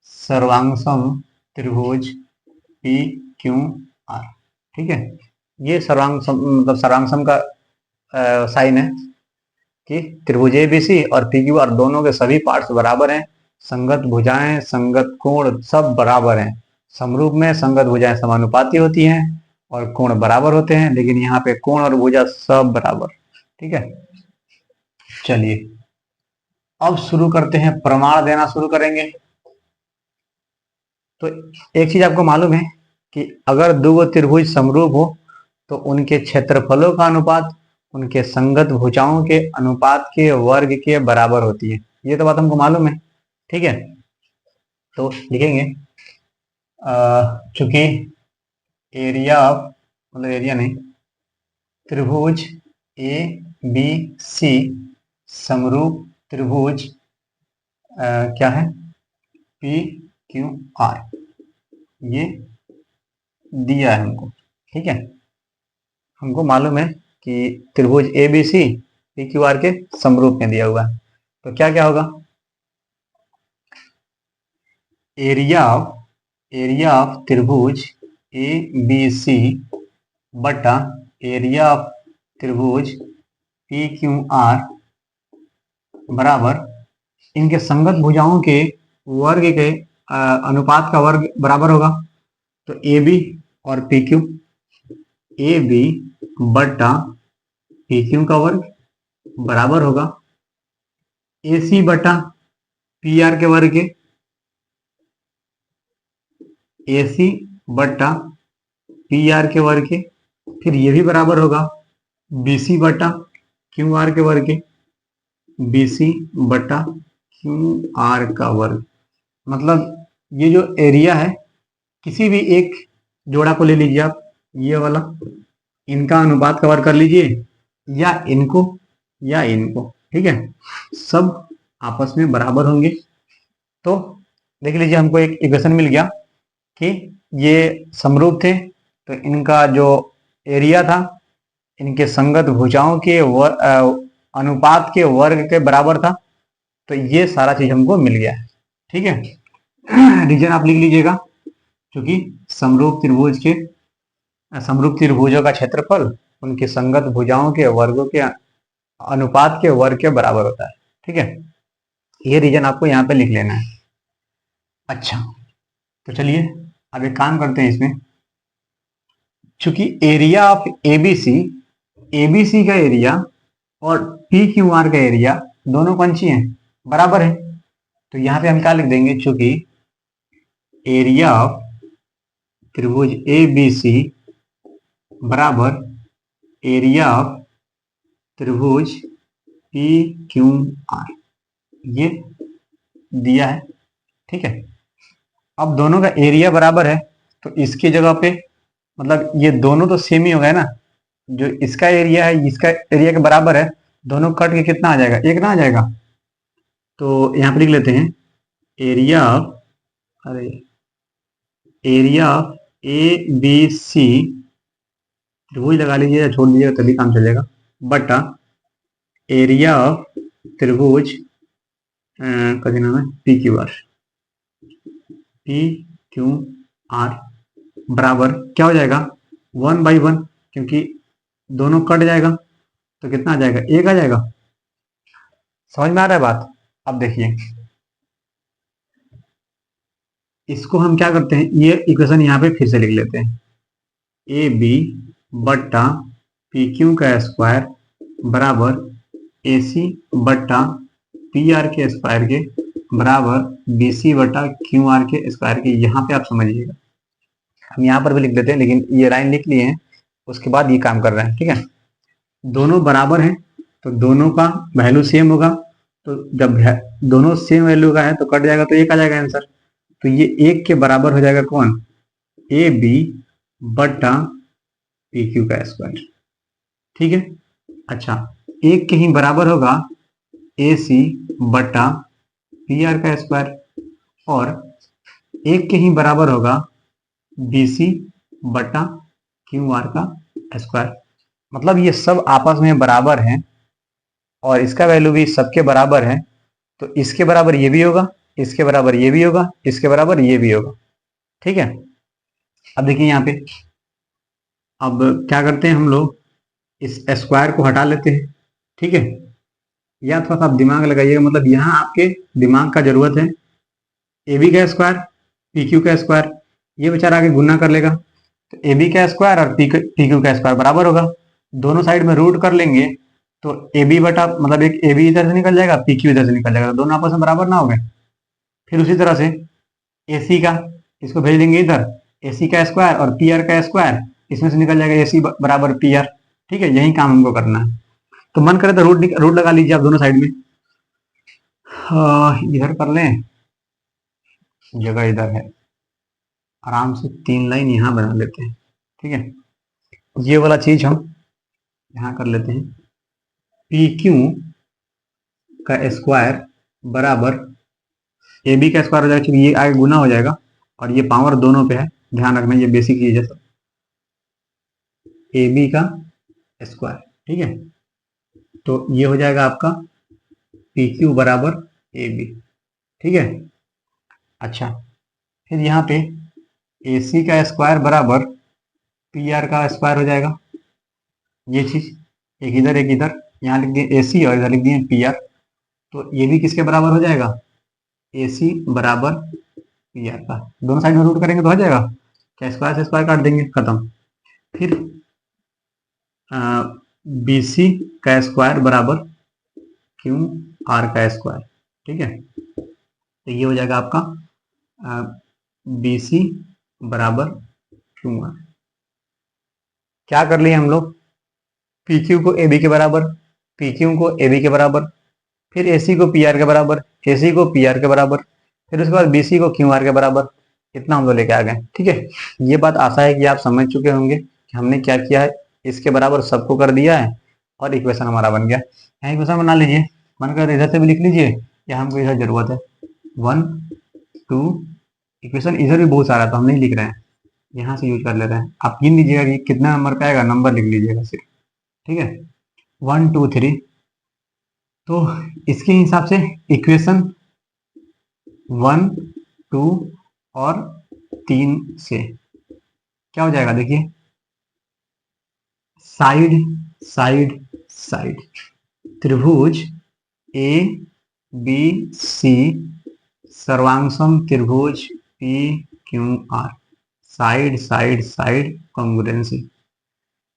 सर्वांगसम त्रिभुज पी क्यू आर। ठीक है, ये सर्वांग मतलब सर्वांगसम का साइन है कि त्रिभुज ए बी सी और पी क्यू आर दोनों के सभी पार्ट्स बराबर हैं, संगत भुजाएं संगत कोण सब बराबर हैं। समरूप में संगत भुजाएं समानुपाती होती हैं और कोण बराबर होते हैं, लेकिन यहाँ पे कोण और भुजा सब बराबर। ठीक है, चलिए अब शुरू करते हैं, प्रमाण देना शुरू करेंगे। तो एक चीज आपको मालूम है कि अगर दो त्रिभुज समरूप हो तो उनके क्षेत्रफलों का अनुपात उनके संगत भुजाओं के अनुपात के वर्ग के बराबर होती है। ये तो बात हमको मालूम है। ठीक है, तो लिखेंगे चूंकि एरिया ऑफ, मतलब एरिया नहीं, त्रिभुज ए बी सी समरूप त्रिभुज क्या है, पी क्यू आर, ये दिया है हमको। ठीक है, हमको मालूम है कि त्रिभुज A B C P Q R के समरूप में दिया हुआ है। तो क्या क्या होगा, एरिया ऑफ त्रिभुज ए बी सी बटा एरिया ऑफ त्रिभुज पी क्यू आर बराबर इनके संगत भुजाओं के वर्ग के अनुपात का वर्ग बराबर होगा। तो ए बी और पी क्यू, ए बी बटा पी क्यू का वर्ग बराबर होगा ए सी बटा पी आर के वर्ग के, ए सी बटा पी आर के वर्ग के, फिर ये भी बराबर होगा बी सी बटा क्यू आर के वर्ग के, बी सी बटा क्यू आर का वर्ग। मतलब ये जो एरिया है, किसी भी एक जोड़ा को ले लीजिए आप, ये वाला, इनका अनुपात का वर्ग कर लीजिए, या इनको या इनको। ठीक है, सब आपस में बराबर होंगे। तो देख लीजिए, हमको एक इक्वेशन मिल गया कि ये समरूप थे, तो इनका जो एरिया था इनके संगत भुजाओं के अनुपात के वर्ग के बराबर था। तो ये सारा चीज हमको मिल गया है। ठीक है, रीजन आप लिख लीजिएगा, क्योंकि समरूप त्रिभुजों का क्षेत्रफल उनके संगत भुजाओं के वर्गों के अनुपात के वर्ग के बराबर होता है। ठीक है, ये रीजन आपको यहाँ पे लिख लेना है। अच्छा, तो चलिए अब एक काम करते हैं इसमें। चूंकि एरिया ऑफ एबीसी का एरिया और पी क्यू आर का एरिया दोनों पंची हैं, बराबर है, तो यहां पे हम क्या लिख देंगे, चूंकि एरिया ऑफ त्रिभुज ए बी सी बराबर एरिया ऑफ त्रिभुज पी क्यू आर, ये दिया है। ठीक है, अब दोनों का एरिया बराबर है, तो इसकी जगह पे मतलब ये दोनों तो सेम ही हो गए ना, जो इसका एरिया है इसका एरिया के बराबर है, दोनों कट के कितना आ जाएगा, एक ना आ जाएगा। तो यहाँ पे लिख लेते हैं एरिया ऑफ, अरे area of A B C, त्रिभुज लगा लीजिए या छोड़ दीजिएगा तभी काम चलेगा, बटा एरिया ऑफ त्रिभुज का नाम है P Q are, P Q are बराबर क्या हो जाएगा 1/1, क्योंकि दोनों कट जाएगा तो कितना आ जाएगा, एक आ जाएगा। समझ में आ रहा है बात। अब देखिए इसको हम क्या करते हैं, ये इक्वेशन यहाँ पे फिर से लिख लेते हैं, ए बी बट्टा पी क्यू का स्क्वायर बराबर ए सी बट्टा पी आर के स्क्वायर के बराबर बी सी बटा क्यू आर के स्क्वायर के। यहाँ पे आप समझिएगा, हम यहाँ पर भी लिख लेते हैं लेकिन ये लाइन लिख लिए हैं, उसके बाद ये काम कर रहे हैं, ठीक है। दोनों बराबर हैं तो दोनों का वैल्यू सेम होगा, तो जब दोनों सेम वैल्यू का है तो कट जाएगा तो एक आ जाएगा आंसर। तो ये एक के बराबर हो जाएगा कौन, ए बी बटा पी क्यू का स्क्वायर, ठीक है। अच्छा एक के ही बराबर होगा ए सी बटा पी आर का स्क्वायर, और एक के ही बराबर होगा बी सी बटा क्यू आर का स्क्वायर। मतलब ये सब आपस में बराबर हैं और इसका वैल्यू भी सबके बराबर है, तो इसके बराबर ये भी होगा, इसके बराबर ये भी होगा, इसके बराबर ये भी होगा, ठीक है। अब देखिए यहाँ पे, अब क्या करते हैं हम लोग, इस स्क्वायर को हटा लेते हैं, ठीक है। या थोड़ा सा आप दिमाग लगाइएगा, मतलब यहाँ आपके दिमाग का जरूरत है। ए बी का स्क्वायर पी क्यू का स्क्वायर, ये बेचारा आगे गुना कर लेगा, तो ए बी का स्क्वायर और पी क्यू का स्क्वायर बराबर होगा, दोनों साइड में रूट कर लेंगे तो ए बी बटा मतलब एक ए बी इधर से निकल जाएगा, पी क्यू इधर से निकल जाएगा, तो दोनों आपस में बराबर ना हो गए। फिर उसी तरह से ए सी का, इसको भेज देंगे इधर, ए सी का स्क्वायर और पी आर का स्क्वायर, इसमें से निकल जाएगा ए सी बराबर पी आर, ठीक है। यही काम हमको करना है। तो मन करे तो रूट लगा लीजिए आप दोनों साइड में, इधर कर लें, जगह इधर है, आराम से 3 लाइन यहाँ बना लेते हैं, ठीक है। ये वाला चीज हम यहाँ कर लेते हैं, पी क्यू का स्क्वायर बराबर ए बी का स्क्वायर हो जाएगा, क्योंकि ये आगे गुना हो जाएगा और ये पावर दोनों पे है, ध्यान रखना ये बेसिक चीज है। ए बी का स्क्वायर, ठीक है, तो ये हो जाएगा आपका पी क्यू बराबर ए बी, ठीक है। अच्छा फिर यहाँ पे ए सी का स्क्वायर बराबर पी आर का स्क्वायर हो जाएगा, ये चीज एक इधर, यहाँ लिख दिए ए सी और इधर लिख दिए पी आर, तो ये भी किसके बराबर हो जाएगा, ए सी बराबर पी आर का, दोनों साइड में रूट करेंगे तो हो जाएगा, क्या स्क्वायर से स्क्वायर काट देंगे, खत्म। फिर बी सी का स्क्वायर बराबर क्यू आर का स्क्वायर, ठीक है। तो ये हो जाएगा आपका बी सी बराबर क्यू आर। क्या कर लिए हम लोग, पी क्यू को ए बी के बराबर, पी क्यू को ए बी के बराबर, फिर ए सी को पी आर के बराबर, ए सी को पी आर के बराबर, फिर उसके बाद बी सी को क्यू आर के बराबर, इतना हम लोग लेके आ गए, ठीक है। ये बात आशा है कि आप समझ चुके होंगे कि हमने क्या किया है, इसके बराबर सबको कर दिया है और इक्वेशन हमारा बन गया। यहाँ इक्वेशन बना लीजिए, मन कर इधर से भी लिख लीजिए या हमको इधर जरूरत है 1 2, इक्वेशन इधर भी बहुत सारा तो हम नहीं लिख रहे हैं, यहाँ से यूज कर ले रहे हैं। आप गिन लीजिएगा कि कितना नंबर पे आएगा, नंबर लिख लीजिएगा सिर्फ, ठीक है 1 2 3। तो इसके हिसाब से इक्वेशन 1 2 और 3 से क्या हो जाएगा, देखिए साइड साइड साइड, त्रिभुज ए बी सी सर्वांगसम त्रिभुज P Q are, side side side congruency.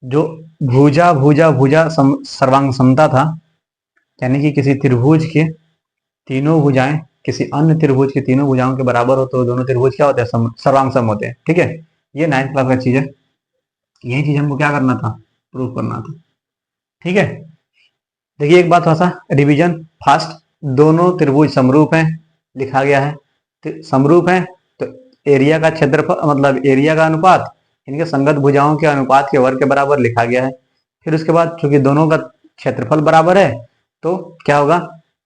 जो भुजा भुजा भुजा सर्वांग समता था, यानी कि किसी त्रिभुज के तीनों भुजाएं किसी अन्य त्रिभुज की तीनों भुजाओं के बराबर हो तो दोनों त्रिभुज क्या होते हैं, सर्वांग सम होते हैं, ठीक है। ये 9th क्लास का चीज है, यही चीज हमको क्या करना था, प्रूव करना था, ठीक है। देखिए एक बात थोड़ा सा रिवीजन फास्ट, दोनों त्रिभुज समरूप हैं, लिखा गया है समरूप है, तो एरिया का क्षेत्रफल मतलब एरिया का अनुपात इनके संगत भुजाओं के अनुपात के वर्ग के बराबर लिखा गया है। फिर उसके बाद चूंकि दोनों का क्षेत्रफल बराबर है तो क्या होगा,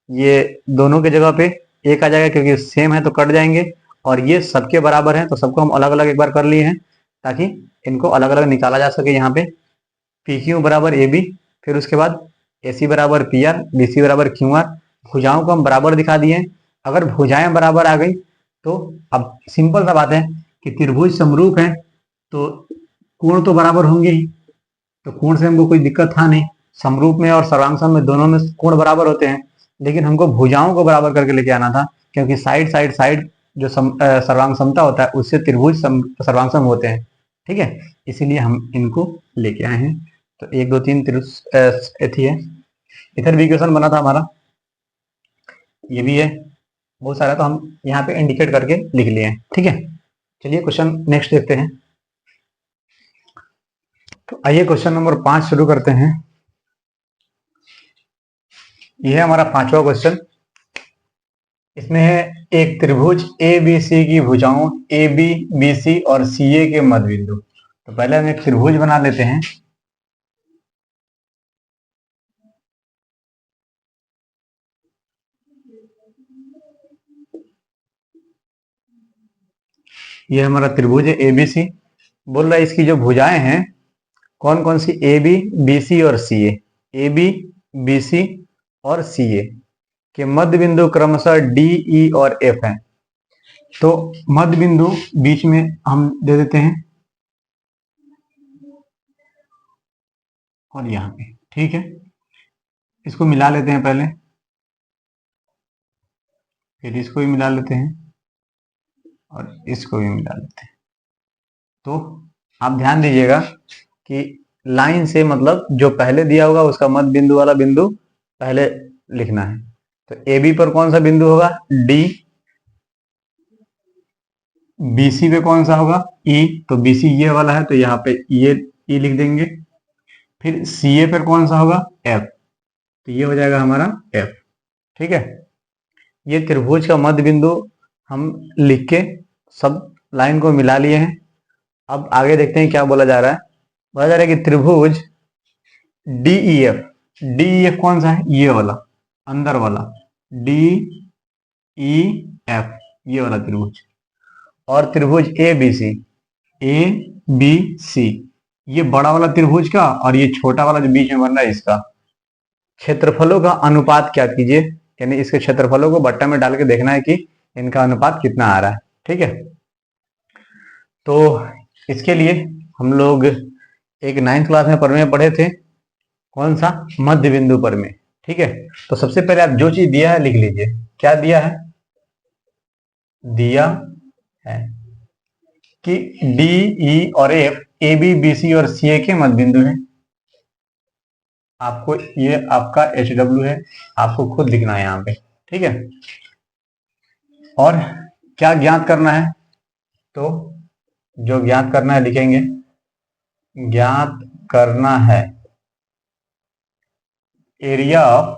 ये दोनों की जगह पे एक आ जाएगा क्योंकि सेम है तो कट जाएंगे, और ये सबके बराबर है तो सबको हम अलग अलग एक बार कर लिए हैं ताकि इनको अलग अलग निकाला जा सके। यहाँ पे पी क्यू बराबर ए बी, फिर उसके बाद ए सी बराबर पी आर, बी सी बराबर क्यू आर। भुजाओं को हम बराबर दिखा दिए हैं। अगर भुजाएं बराबर आ गई तो अब सिंपल सा बात है कि त्रिभुज समरूप है तो कोण तो बराबर होंगे ही, तो कोण से हमको कोई दिक्कत था नहीं। समरूप में और सर्वांग में दोनों में कोण बराबर होते हैं, लेकिन हमको भुजाओं को बराबर करके लेके आना था क्योंकि साइड साइड साइड जो सर्वांग समता होता है उससे त्रिभुज सर्वांग सम होते हैं। ठीक है, इसीलिए हम इनको लेके आए हैं। तो 1 2 3 थी है। इधर भी क्वेश्चन बना था हमारा, ये भी है बहुत सारा, तो हम यहाँ पे इंडिकेट करके लिख लिए हैं। ठीक है, चलिए क्वेश्चन नेक्स्ट देखते हैं। तो आइए क्वेश्चन नंबर 5 शुरू करते हैं। यह है हमारा 5वां क्वेश्चन। इसमें है एक त्रिभुज ए बी सी की भुजाओं ए बी बी सी और सी ए के मध्य बिंदु। तो पहले हम एक त्रिभुज बना लेते हैं। यह हमारा त्रिभुज है ए बी सी। बोल रहा है इसकी जो भुजाएं हैं कौन कौन सी, ए बी बी सी और सी ए बी बी सी और सी ए के मध्य बिंदु क्रमशः डी ई और एफ है। तो मध्य बिंदु बीच में हम दे देते हैं और यहां पे। ठीक है, इसको मिला लेते हैं पहले, फिर इसको भी मिला लेते हैं और इसको भी मिला लेते हैं। तो आप ध्यान दीजिएगा कि लाइन से मतलब जो पहले दिया होगा उसका मध्य बिंदु वाला बिंदु पहले लिखना है। तो ए बी पर कौन सा बिंदु होगा, डी। बी सी पे कौन सा होगा, ई। तो बी सी ये वाला है तो यहाँ पे ये ई लिख देंगे। फिर सी ए पर कौन सा होगा, एफ। तो ये हो जाएगा हमारा एफ। ठीक है, ये त्रिभुज का मध्य बिंदु हम लिख के सब लाइन को मिला लिए हैं। अब आगे देखते हैं क्या बोला जा रहा है। बोला जा रहा है कि त्रिभुज DEF, DEF कौन सा है, ये वाला अंदर वाला DEF, ये वाला त्रिभुज। और त्रिभुज ABC, ABC ये बड़ा वाला त्रिभुज का, और ये छोटा वाला जो बीच में बन रहा है इसका क्षेत्रफलों का अनुपात क्या कीजिए, यानी इसके क्षेत्रफलों को बट्टा में डाल के देखना है कि इनका अनुपात कितना आ रहा है। ठीक है, तो इसके लिए हम लोग एक 9th क्लास में प्रमेय पढ़े थे, कौन सा, मध्य बिंदु प्रमेय। ठीक है, तो सबसे पहले आप जो चीज दिया है लिख लीजिए। क्या दिया है, दिया है कि डी ई और F A B B C और सी ए के मध्य बिंदु है। आपको ये आपका एच डब्ल्यू है, आपको खुद लिखना है यहाँ पे। ठीक है, और क्या ज्ञात करना है, तो जो ज्ञात करना है लिखेंगे, ज्ञात करना है एरिया ऑफ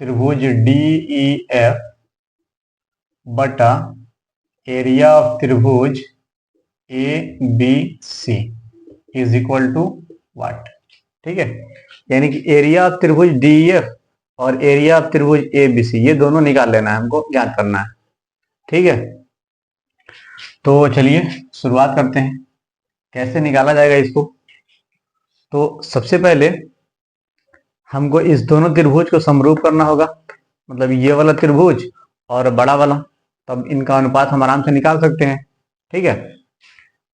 त्रिभुज डी ई एफ बटा एरिया ऑफ त्रिभुज A B C is equal to what. ठीक है, यानी कि एरिया ऑफ त्रिभुज डी ई एफ और एरिया ऑफ त्रिभुज ए बी सी ये दोनों निकाल लेना है, हमको ज्ञात करना है। ठीक है, तो चलिए शुरुआत करते हैं, कैसे निकाला जाएगा इसको। तो सबसे पहले हमको इस दोनों त्रिभुज को समरूप करना होगा, मतलब ये वाला त्रिभुज और बड़ा वाला, तब इनका अनुपात हम आराम से निकाल सकते हैं। ठीक है,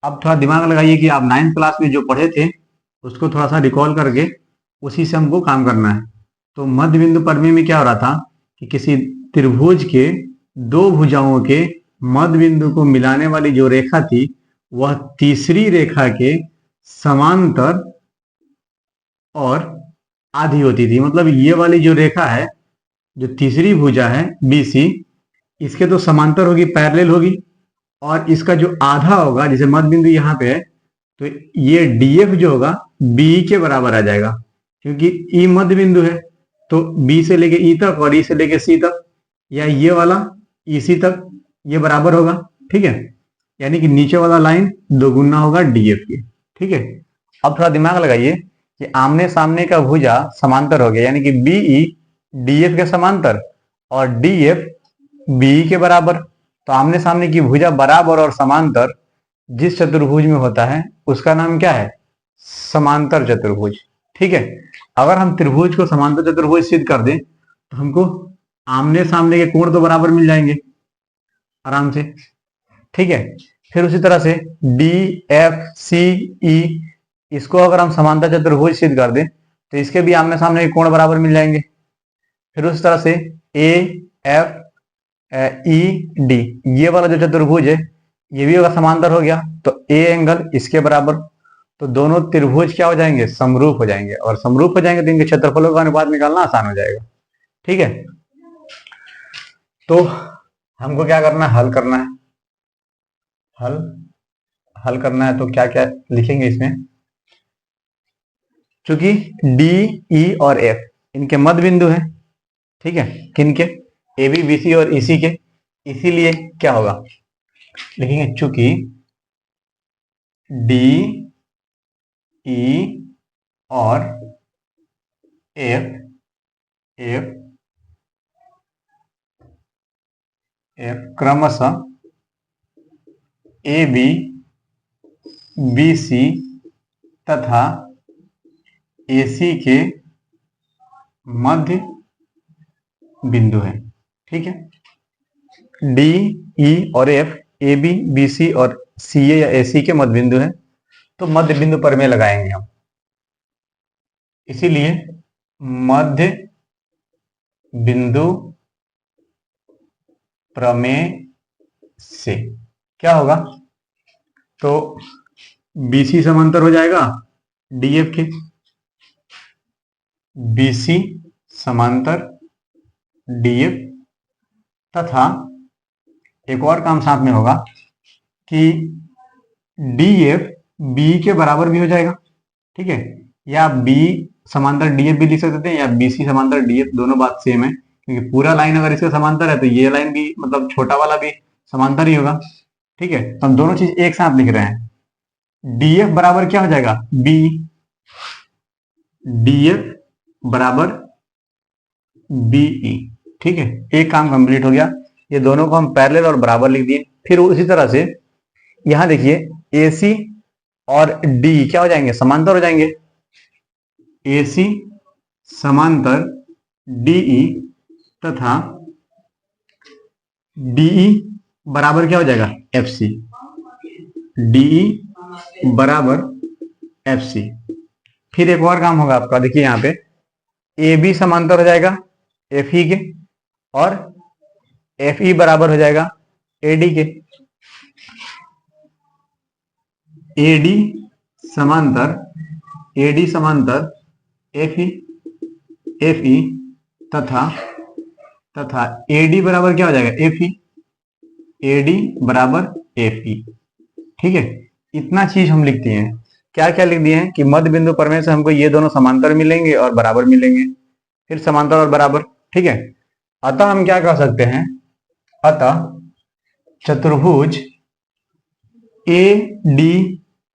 अब थोड़ा दिमाग लगाइए कि आप 9th क्लास में जो पढ़े थे उसको थोड़ा सा रिकॉल करके उसी से हमको काम करना है। तो मध्य बिंदु प्रमेय में क्या हो रहा था कि किसी त्रिभुज के दो भुजाओं के मध्य बिंदु को मिलाने वाली जो रेखा थी वह तीसरी रेखा के समांतर और आधी होती थी। मतलब ये वाली जो रेखा है, जो तीसरी भुजा है BC, इसके तो समांतर होगी, पैरेलल होगी, और इसका जो आधा होगा, जैसे मध्य बिंदु यहाँ पे है, तो ये DF जो होगा BE के बराबर आ जाएगा, क्योंकि E मध्य बिंदु है। तो B से लेके E तक और E से लेके C तक, या ये वाला EC तक, ये बराबर होगा। ठीक है, यानी कि नीचे वाला लाइन दोगुना होगा डीएफ के। ठीक है, अब थोड़ा दिमाग लगाइए कि आमने सामने का भुजा समांतर हो गया, यानी कि बीई डीएफ के समांतर और डीएफ बीई के बराबर। तो आमने सामने की भुजा बराबर और समांतर जिस चतुर्भुज में होता है उसका नाम क्या है? समांतर चतुर्भुज। ठीक है, अगर हम त्रिभुज को समांतर चतुर्भुज सिद्ध कर दें तो हमको आमने सामने के कोण तो बराबर मिल जाएंगे आराम से। ठीक है, फिर उसी तरह से डी एफ सी ई, इसको अगर हम समांतर चतुर्भुज सिद्ध कर दें तो इसके भी आमने सामने के कोण बराबर मिल जाएंगे। फिर उस तरह से ए एफ ई डी, ये वाला जो चतुर्भुज है ये भी अगर समांतर हो गया तो ए एंगल इसके बराबर। तो दोनों त्रिभुज क्या हो जाएंगे? समरूप हो जाएंगे, और समरूप हो जाएंगे तो इनके क्षेत्रफलों का अनुपात निकालना आसान हो जाएगा। ठीक है, तो हमको क्या करना है? हल करना है। हल करना है तो क्या क्या लिखेंगे इसमें? चूंकि डी ई और एफ इनके मध्य बिंदु है, ठीक है, किनके? ए बी बी सी और इसी के, इसीलिए क्या होगा? लिखेंगे चूंकि डी ई और एफ एफ एफ क्रमशः ए बी बी सी तथा ए सी के मध्य बिंदु है। ठीक है, डी ई और F A B B C और सी ए या ए सी के मध्य बिंदु है, तो मध्य बिंदु पर में लगाएंगे हम, इसीलिए मध्य बिंदु प्रमेय से क्या होगा? तो BC समांतर हो जाएगा DF के, BC समांतर DF, तथा एक और काम साथ में होगा कि DF B के बराबर भी हो जाएगा। ठीक है, या B समांतर DF भी लिख सकते हैं या BC समांतर DF, दोनों बात सेम है, क्योंकि पूरा लाइन अगर इसके समांतर है तो ये लाइन भी, मतलब छोटा वाला भी समांतर ही होगा। ठीक है, तो हम दोनों चीज एक साथ लिख रहे हैं। DF बराबर क्या हो जाएगा? B, DF बराबर BE। ठीक है, एक काम कंप्लीट हो गया, ये दोनों को हम पैरेलल और बराबर लिख दिए। फिर उसी तरह से यहां देखिए AC और DE क्या हो जाएंगे? समांतर हो जाएंगे। AC समांतर DE तथा DE बराबर क्या हो जाएगा? FC। DE बराबर FC। फिर एक और काम होगा आपका, देखिए यहां पे AB समांतर हो जाएगा FE के, और FE बराबर हो जाएगा AD के। AD समांतर FE तथा AD बराबर क्या हो जाएगा? FE। AD बराबर FE। ठीक है, इतना चीज हम लिखते हैं। क्या क्या लिख दिए हैं कि मध्य बिंदु प्रमेय से हमको ये दोनों समांतर मिलेंगे और बराबर मिलेंगे, फिर समांतर और बराबर। ठीक है, अतः हम क्या कह सकते हैं? अतः चतुर्भुज AD,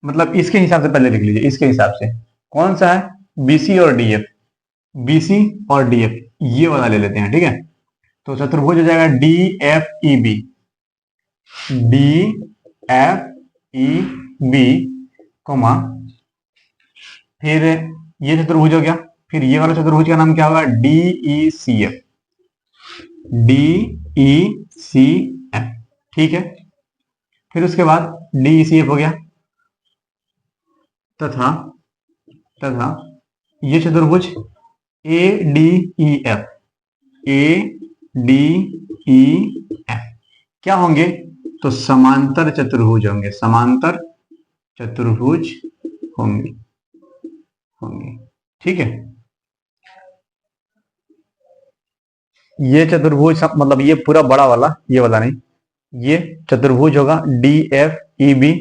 मतलब इसके हिसाब से पहले लिख लीजिए, इसके हिसाब से कौन सा है? BC और DF, BC और DF ये वाला ले लेते हैं। ठीक है, तो चतुर्भुज हो जाएगा DFEB, DFEB, फिर ये चतुर्भुज हो गया। फिर ये वाला चतुर्भुज का नाम क्या होगा? DECF, DECF। ठीक है, फिर उसके बाद DECF हो गया, तथा ये चतुर्भुज ADEF, ADEF क्या होंगे? तो समांतर चतुर्भुज होंगे, समांतर चतुर्भुज होंगे। ठीक है, ये चतुर्भुज मतलब ये पूरा बड़ा वाला, ये वाला नहीं, ये चतुर्भुज होगा DFEB,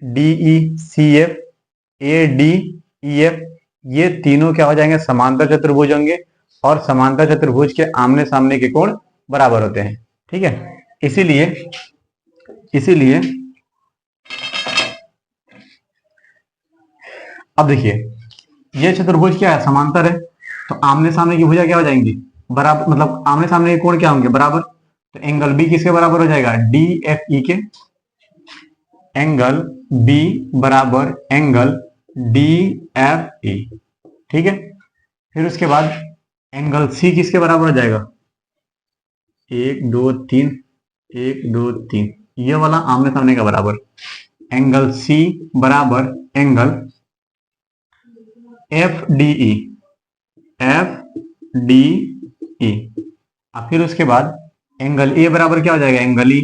DECF, ADEF, ये तीनों क्या हो जाएंगे? समांतर चतुर्भुज होंगे, और समांतर चतुर्भुज के आमने सामने के कोण बराबर होते हैं। ठीक है, इसीलिए अब देखिए ये चतुर्भुज क्या है, समांतर है, तो आमने सामने की भुजा क्या हो जाएंगी, बराबर, मतलब आमने सामने के कोण क्या होंगे, बराबर। तो एंगल बी किसके बराबर हो जाएगा, डी एफ ई के। एंगल बी बराबर एंगल डी एफ ई, ठीक है। फिर उसके बाद एंगल सी किसके बराबर हो जाएगा, 1 2 3, 1 2 3, ये वाला आमने सामने का बराबर। एंगल सी बराबर angle F D E, F D E. अब फिर उसके बाद एंगल ए बराबर क्या हो जाएगा, एंगल ई,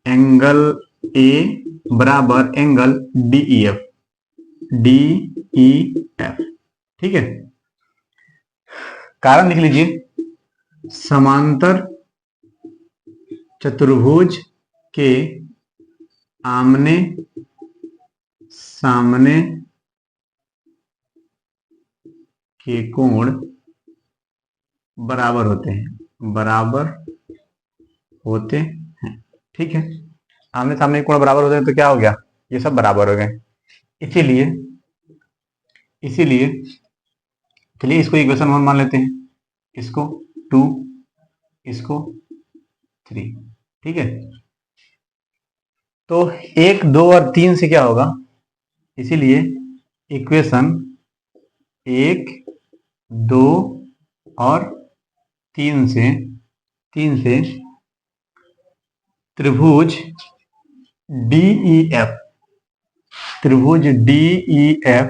एंगल ए बराबर angle D E F, D E F, ठीक है। कारण लिख लीजिए, समांतर चतुर्भुज के आमने सामने के कोण बराबर होते हैं, बराबर होते हैं, ठीक है। आमने सामने के कोण बराबर होते हैं तो क्या हो गया, ये सब बराबर हो गए। इसीलिए इसीलिए चलिए इसको इक्वेशन 1 मान लेते हैं, इसको 2, इसको 3, ठीक है। तो 1 2 और 3 से क्या होगा, इसीलिए इक्वेशन 1 2 और 3 से त्रिभुज DEF, त्रिभुज DEF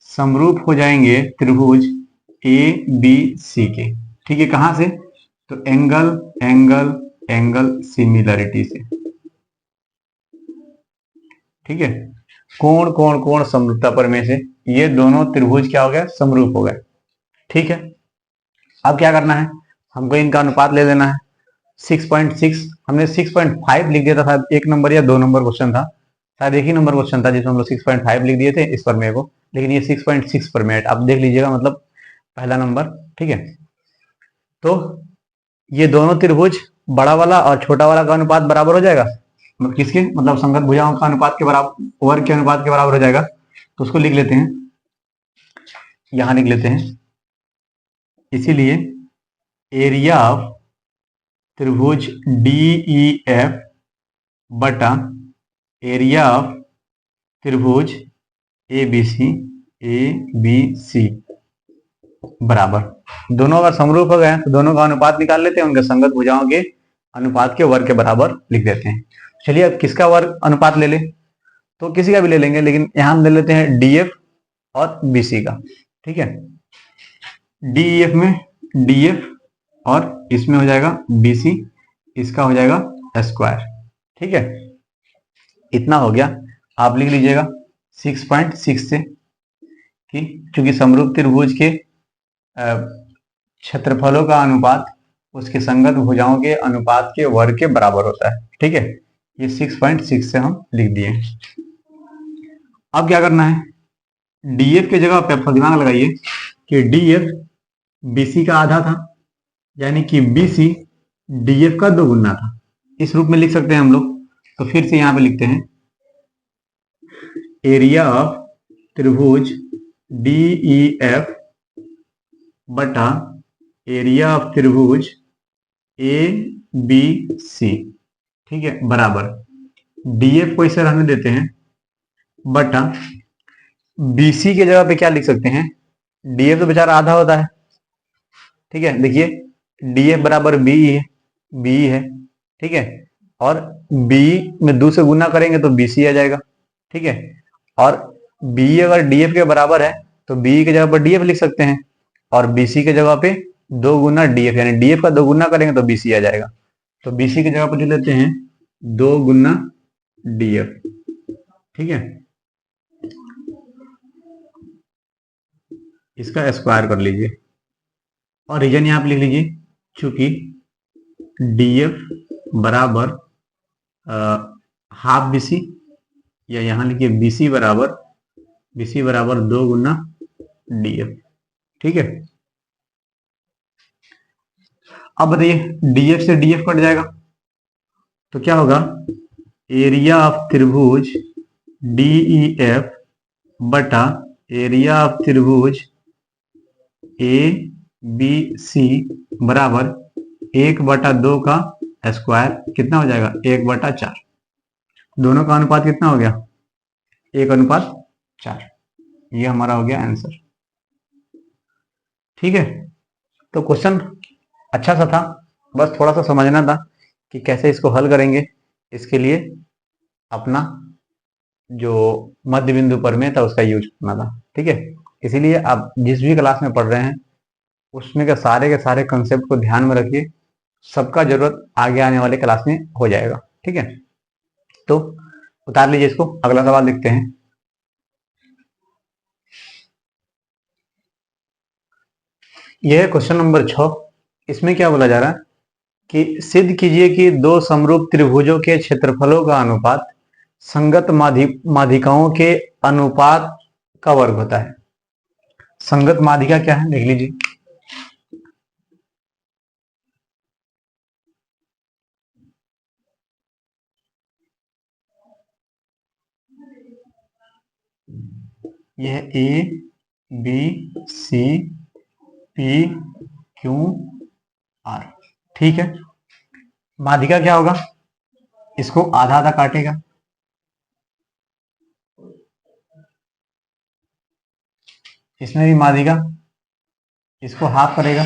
समरूप हो जाएंगे त्रिभुज ABC के, ठीक है। कहां से, तो एंगल एंगल एंगल सिमिलरिटी से, ठीक है। कोण कोण कोण समरूपता प्रमेय से ये दोनों त्रिभुज क्या हो गए, समरूप हो गए, ठीक है। अब क्या करना है, हमको इनका अनुपात ले लेना है। 6.6 हमने 6.5 लिख दिया था, शायद 1 नंबर या 2 नंबर क्वेश्चन था, शायद एक ही नंबर क्वेश्चन था जिसमें हम लोग 6.5 लिख दिए थे इस प्रमेय को, लेकिन ये 6.6 प्रमेय आप देख लीजिएगा, मतलब पहला नंबर, ठीक है। तो ये दोनों त्रिभुज बड़ा वाला और छोटा वाला का अनुपात बराबर हो जाएगा, मतलब किसके, मतलब संगत भुजाओं का अनुपात के बराबर, वर्ग के अनुपात के बराबर हो जाएगा। तो उसको लिख लेते हैं, यहां लिख लेते हैं। इसीलिए एरिया ऑफ त्रिभुज DEF बटा एरिया ऑफ त्रिभुज ABC बराबर, दोनों अगर समरूप हो गए तो दोनों का अनुपात निकाल लेते हैं, उनके संगत भुजाओं के अनुपात के वर्ग के बराबर लिख देते हैं। चलिए अब किसका वर्ग अनुपात ले ले, तो किसी का भी ले लेंगे, लेकिन यहां हम ले लेते हैं DF और BC का, ठीक है। DEF में DF और इसमें हो जाएगा BC, इसका हो जाएगा स्क्वायर, ठीक है। इतना हो गया, आप लिख लीजिएगा 6.6 से, कि चूंकि समरूप त्रिभुज के क्षेत्रफलों का अनुपात उसके संगत भुजाओं के अनुपात के वर्ग के बराबर होता है, ठीक है। ये 6.6 से हम लिख दिए। अब क्या करना है, DF की जगह पे दिमाग लगाइए कि DF BC का आधा था, यानी कि BC DF का 2 गुना था, इस रूप में लिख सकते हैं हम लोग। तो फिर से यहां पे लिखते हैं, एरिया ऑफ त्रिभुज DEF बटा एरिया ऑफ त्रिभुज ABC, ठीक है, बराबर DF को इसे रहने देते हैं, बटा BC के जगह पे क्या लिख सकते हैं, DF तो बेचारा आधा होता है, ठीक है। देखिए DF बराबर BE है, ठीक है, और B में 2 से गुना करेंगे तो BC आ जाएगा, ठीक है। और BE अगर DF के बराबर है तो BE की जगह पर DF लिख सकते हैं, और BC के जगह पे 2 गुना DF, यानी DF का 2 गुना करेंगे तो BC आ जाएगा। तो BC की जगह पर लिख लेते हैं 2 गुना DF, ठीक है। इसका स्क्वायर कर लीजिए और रीजन यहां पे लिख लीजिए, चूंकि DF बराबर हाफ BC, या यहां लिखिए BC बराबर 2 गुना DF, ठीक है। अब बताइए DF से DF कट जाएगा तो क्या होगा, एरिया ऑफ त्रिभुज DEF बटा एरिया ऑफ त्रिभुज ए बी सी बराबर 1/2 का स्क्वायर कितना हो जाएगा 1/4। दोनों का अनुपात कितना हो गया 1/4। ये हमारा हो गया आंसर। ठीक है, तो क्वेश्चन अच्छा सा था, बस थोड़ा सा समझना था कि कैसे इसको हल करेंगे। इसके लिए अपना जो मध्य बिंदु प्रमेय था उसका यूज करना था। ठीक है, इसीलिए आप जिस भी क्लास में पढ़ रहे हैं उसमें के सारे कंसेप्ट को ध्यान में रखिए, सबका जरूरत आगे आने वाले क्लास में हो जाएगा। ठीक है, तो उतार लीजिए इसको, अगला सवाल देखते हैं। यह है क्वेश्चन नंबर 6। इसमें क्या बोला जा रहा है कि सिद्ध कीजिए कि दो समरूप त्रिभुजों के क्षेत्रफलों का अनुपात संगत माध्यिकाओं के अनुपात का वर्ग होता है। संगत माध्यिका क्या है देख लीजिए। यह A B C P Q R. ठीक है, माध्यिका क्या होगा, इसको आधा आधा काटेगा, इसमें भी माध्यिका, इसको हाफ करेगा,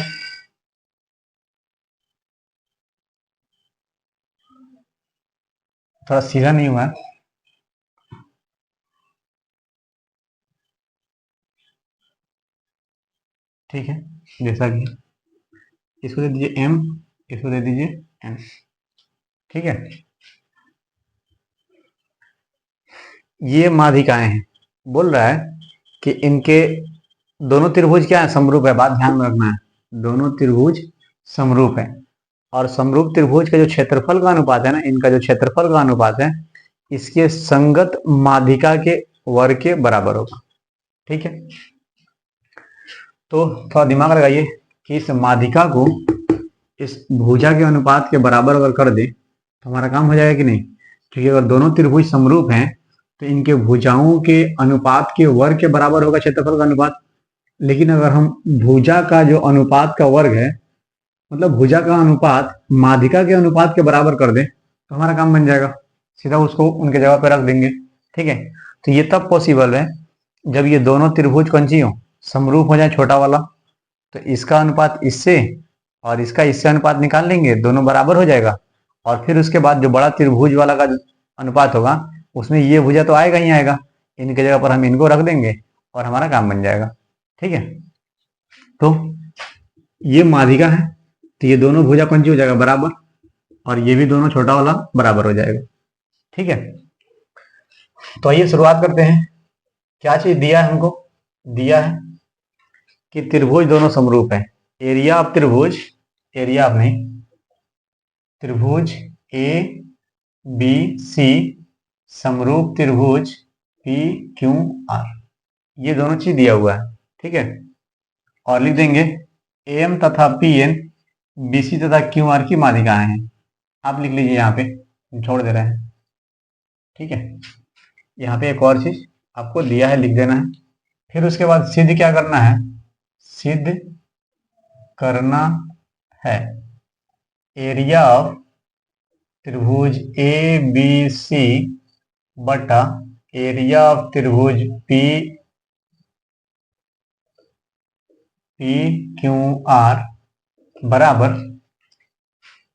थोड़ा सीधा नहीं हुआ है। ठीक है, जैसा कि इसको दे दीजिए m, इसको दे दीजिए n। ठीक है, ये माध्यिकाएं हैं। बोल रहा है कि इनके दोनों त्रिभुज क्या है, समरूप है। बात ध्यान में रखना है, दोनों त्रिभुज समरूप है और समरूप त्रिभुज का जो क्षेत्रफल का अनुपात है ना, इनका जो क्षेत्रफल का अनुपात है इसके संगत माध्यिका के वर्ग के बराबर होगा। ठीक है, तो थोड़ा दिमाग लगाइए कि इस माध्यिका को इस भुजा के अनुपात के बराबर अगर कर दे तो हमारा काम हो जाएगा कि नहीं। क्योंकि अगर दोनों त्रिभुज समरूप हैं तो इनके भुजाओं के अनुपात के वर्ग के बराबर होगा क्षेत्रफल का अनुपात। लेकिन अगर हम भुजा का जो अनुपात का वर्ग है, मतलब भुजा का अनुपात माध्यिका के अनुपात के बराबर कर दे तो हमारा काम बन जाएगा, सीधा उसको उनके जगह पर रख देंगे। ठीक है, तो ये तब पॉसिबल है जब ये दोनों त्रिभुज कौन सी हो, समरूप हो जाए, छोटा वाला। तो इसका अनुपात इससे और इसका इससे अनुपात निकाल लेंगे, दोनों बराबर हो जाएगा। और फिर उसके बाद जो बड़ा त्रिभुज वाला का अनुपात होगा उसमें ये भुजा तो आएगा ही आएगा, इनके जगह पर हम इनको रख देंगे और हमारा काम बन जाएगा। ठीक है, तो ये माध्यिका है, तो ये दोनों भुजा कौन सी हो जाएगा, बराबर, और ये भी दोनों छोटा वाला बराबर हो जाएगा। ठीक है, तो आइए शुरुआत करते हैं। क्या चीज दिया है हमको, दिया है कि त्रिभुज दोनों समरूप है। एरिया ऑफ त्रिभुज, एरिया ऑफ नहीं, त्रिभुज ए बी सी समरूप त्रिभुज पी क्यू आर, ये दोनों चीज दिया हुआ है। ठीक है, और लिख देंगे एम तथा पी एन बी सी तथा क्यू आर की माध्यिकाएं हैं। आप लिख लीजिए, यहाँ पे छोड़ दे रहे हैं। ठीक है, यहाँ पे एक और चीज आपको दिया है, लिख देना है। फिर उसके बाद सिद्ध क्या करना है, सिद्ध करना है एरिया ऑफ त्रिभुज ए बी सी बटा एरिया ऑफ त्रिभुज पी पी क्यू आर बराबर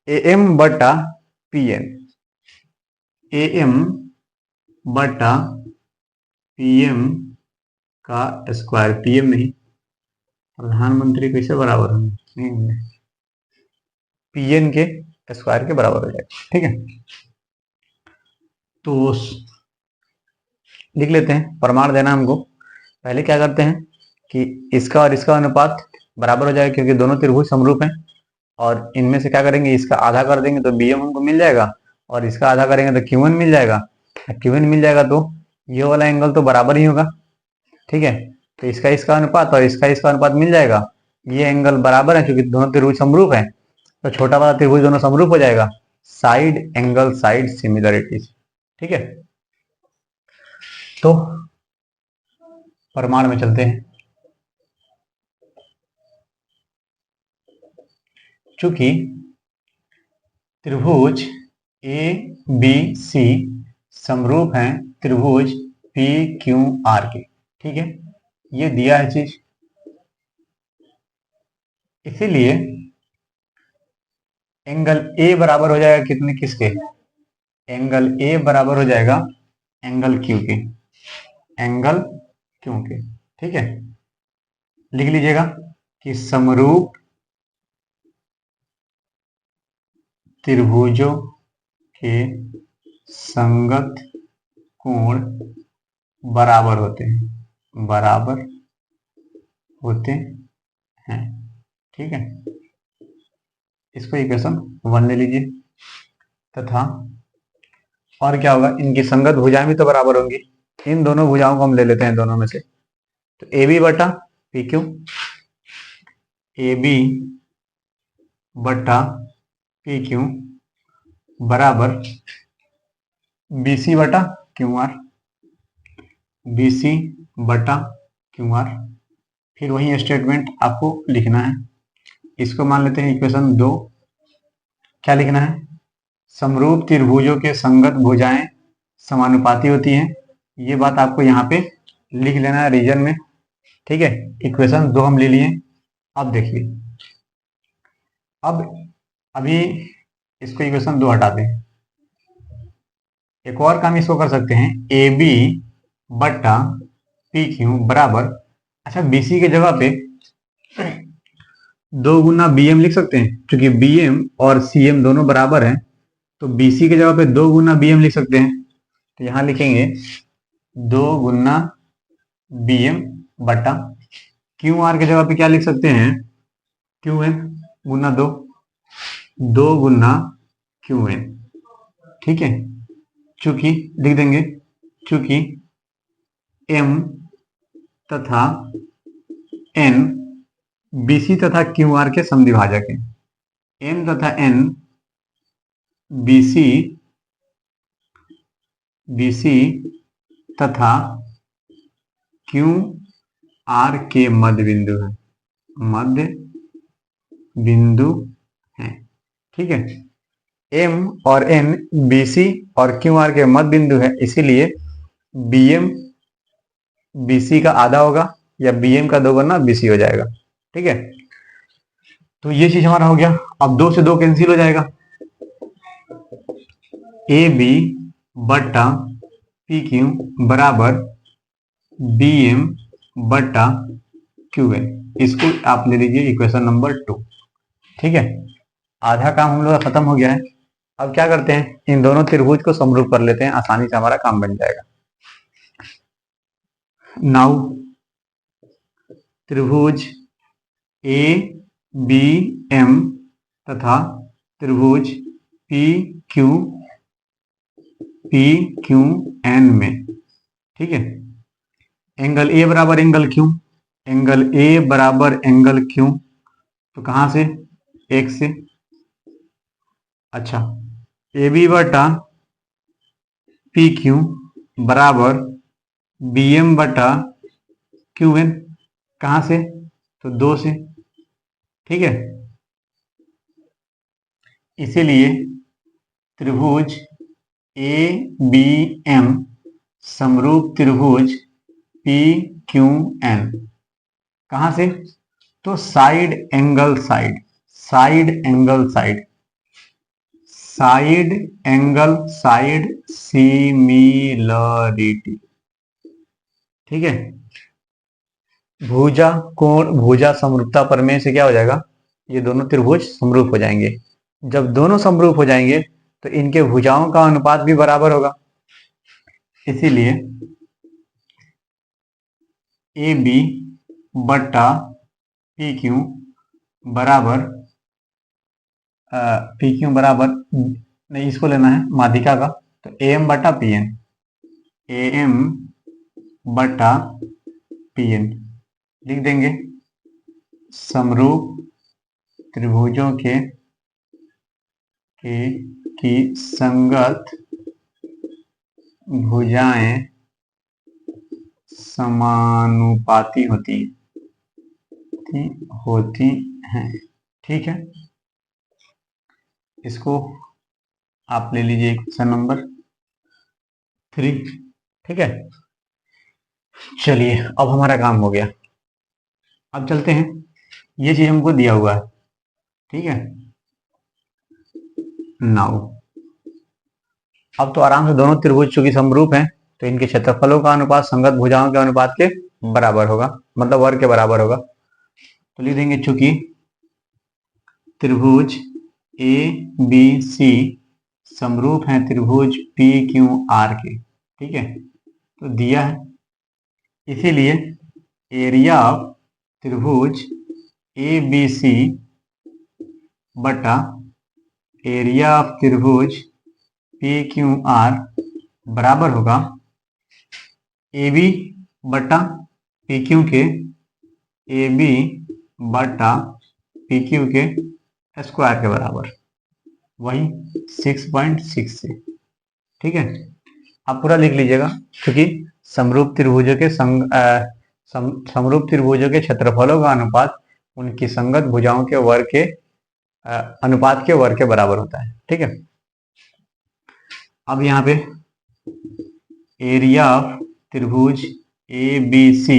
ए एम बटा पी एन, ए एम बटा पी एम का स्क्वायर, पी एम नहीं, प्रधानमंत्री कैसे बराबर होंगे, पी एन के स्क्वायर के बराबर हो जाएगा। ठीक है, तो लिख लेते हैं, प्रमाण देना हमको। पहले क्या करते हैं कि इसका और इसका अनुपात बराबर हो जाएगा, क्योंकि दोनों त्रिभुज समरूप हैं। और इनमें से क्या करेंगे, इसका आधा कर देंगे तो बी एम हमको मिल जाएगा, और इसका आधा करेंगे तो क्यू एन मिल जाएगा। क्यू एन मिल जाएगा तो ये वाला एंगल तो बराबर ही होगा। ठीक है, तो इसका इसका अनुपात और इसका इसका अनुपात मिल जाएगा, ये एंगल बराबर है क्योंकि दोनों त्रिभुज समरूप है। तो छोटा वाला त्रिभुज दोनों समरूप हो जाएगा, साइड एंगल साइड सिमिलरिटीज। ठीक है, तो प्रमाण में चलते हैं। चूंकि त्रिभुज ए बी सी समरूप हैं त्रिभुज पी क्यू आर के, ठीक है, ये दिया है चीज। इसीलिए एंगल ए बराबर हो जाएगा कितने, किसके, एंगल ए बराबर हो जाएगा एंगल क्यू के, एंगल क्यू के, ठीक है। लिख लीजिएगा कि समरूप त्रिभुजों के संगत कोण बराबर होते हैं, बराबर होते हैं, ठीक है। इसको इक्वेशन 1 ले लीजिए। तथा और क्या होगा, इनकी संगत भुजाएं भी तो बराबर होंगी। इन दोनों भुजाओं को हम ले लेते हैं दोनों में से, तो ए बी बटा पी क्यू, ए बी बटा पी क्यू बराबर बी सी बटा क्यू आर, बी सी बटा क्यू आर। फिर वही स्टेटमेंट आपको लिखना है। इसको मान लेते हैं इक्वेशन 2। क्या लिखना है, समरूप त्रिभुजों के संगत भुजाएं समानुपाती होती हैं। ये बात आपको यहाँ पे लिख लेना है रीजन में, ठीक है। इक्वेशन 2 हम ले लिए। अब देखिए, अब अभी इसको इक्वेशन 2 हटाते हैं। एक और काम इसको कर सकते हैं, ए बी बटा पी क्यू बराबर, अच्छा बी सी के जगह पे 2 गुना बी एम लिख सकते हैं, क्योंकि बी एम और सी एम दोनों बराबर हैं, तो बी सी के जगह पे 2 गुना बी एम लिख सकते हैं। तो यहां लिखेंगे 2 गुना बी एम बटा क्यू आर के जगह पे क्या लिख सकते हैं, क्यू एन गुना 2, 2 गुना क्यू एन, ठीक है। चूंकि लिख देंगे, चूंकि m तथा n BC तथा QR के समद्विभाजक हैं, m तथा n BC तथा QR के मध्य बिंदु है, मध्य बिंदु है, ठीक है। m और n BC और QR के मध्य बिंदु है, इसीलिए BM BC का आधा होगा या BM का 2 गुना BC हो जाएगा, ठीक है। तो ये चीज हमारा हो गया। अब 2 से 2 कैंसिल हो जाएगा, AB बटा PQ बराबर BM बटा QN। इसको आप ले लीजिए इक्वेशन नंबर 2, ठीक है। आधा काम हम लोग का खत्म हो गया है। अब क्या करते हैं, इन दोनों त्रिभुज को समरूप कर लेते हैं, आसानी से हमारा काम बन जाएगा। नाउ त्रिभुज ए बी एम तथा त्रिभुज पी क्यू एन में, ठीक है, एंगल ए बराबर एंगल क्यू, एंगल ए बराबर एंगल क्यू, तो कहां से, एक से। अच्छा, ए बी बटा पी क्यू बराबर बी एम बटा क्यू एन, कहां से, तो 2 से, ठीक है। इसीलिए त्रिभुज ए बी एम समरूप त्रिभुज पी क्यू एन, कहां से, तो side angle side, side angle side, side angle side similarity, ठीक है। भुजा कोण भुजा समरूपता प्रमेय से क्या हो जाएगा, ये दोनों त्रिभुज समरूप हो जाएंगे। जब दोनों समरूप हो जाएंगे तो इनके भुजाओं का अनुपात भी बराबर होगा। इसीलिए ए बी बटा पी क्यू बराबर नहीं, इसको लेना है माध्यिका का, तो ए एम बटा पी एन, ए एम बटा पी एन लिख देंगे। समरूप त्रिभुजों के की संगत भुजाएं समानुपाती होती हैं। ठीक है, इसको आप ले लीजिए क्वेश्चन नंबर 3। ठीक है, चलिए अब हमारा काम हो गया। अब चलते हैं, ये चीज हमको दिया हुआ है। ठीक है, नाउ अब तो आराम से दोनों त्रिभुज चूंकि समरूप हैं तो इनके क्षेत्रफलों का अनुपात संगत भुजाओं के अनुपात के बराबर होगा, मतलब वर्ग के बराबर होगा। तो लिख देंगे चूंकि त्रिभुज ए बी सी समरूप हैं त्रिभुज पी क्यू आर के। ठीक है, तो दिया है, इसीलिए एरिया ऑफ त्रिभुज ए बी सी बटा एरिया ऑफ त्रिभुज पी क्यू आर बराबर होगा ए बी बटा पी क्यू के ए बी बटा पी क्यू के स्क्वायर के बराबर, वही 6.6 से। ठीक है, आप पूरा लिख लीजिएगा, क्योंकि समरूप त्रिभुजों के समरूप त्रिभुजों के क्षेत्रफलों का अनुपात उनकी संगत भुजाओं के वर्ग के अनुपात के वर्ग के बराबर होता है। ठीक है, अब यहाँ पे एरिया ऑफ त्रिभुज ए बी सी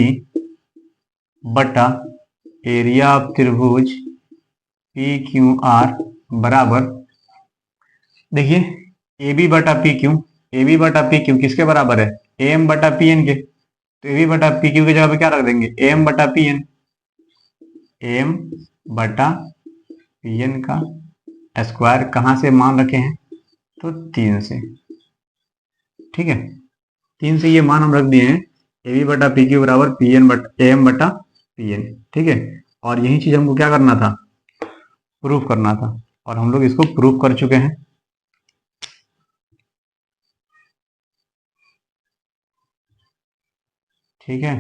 बटा एरिया ऑफ त्रिभुज पी क्यू आर बराबर, देखिए ए बी बटा पी क्यू, ए बी बटा पी क्यू किसके बराबर है, ए एम बटा पी एन के। तो ए बी बटा पी क्यू की जगह पे क्या रख देंगे, ए एम बटा पी एन, ए एम बटा पी एन का स्क्वायर कहाँ से मान रखे हैं, तो 3 से। ठीक है, 3 से ये मान हम रख दिए हैं, ए बी बटा पी क्यू बराबर पी एन बटा ए एम बटा पी एन। ठीक है, और यही चीज हमको क्या करना था, प्रूफ करना था, और हम लोग इसको प्रूफ कर चुके हैं। ठीक है,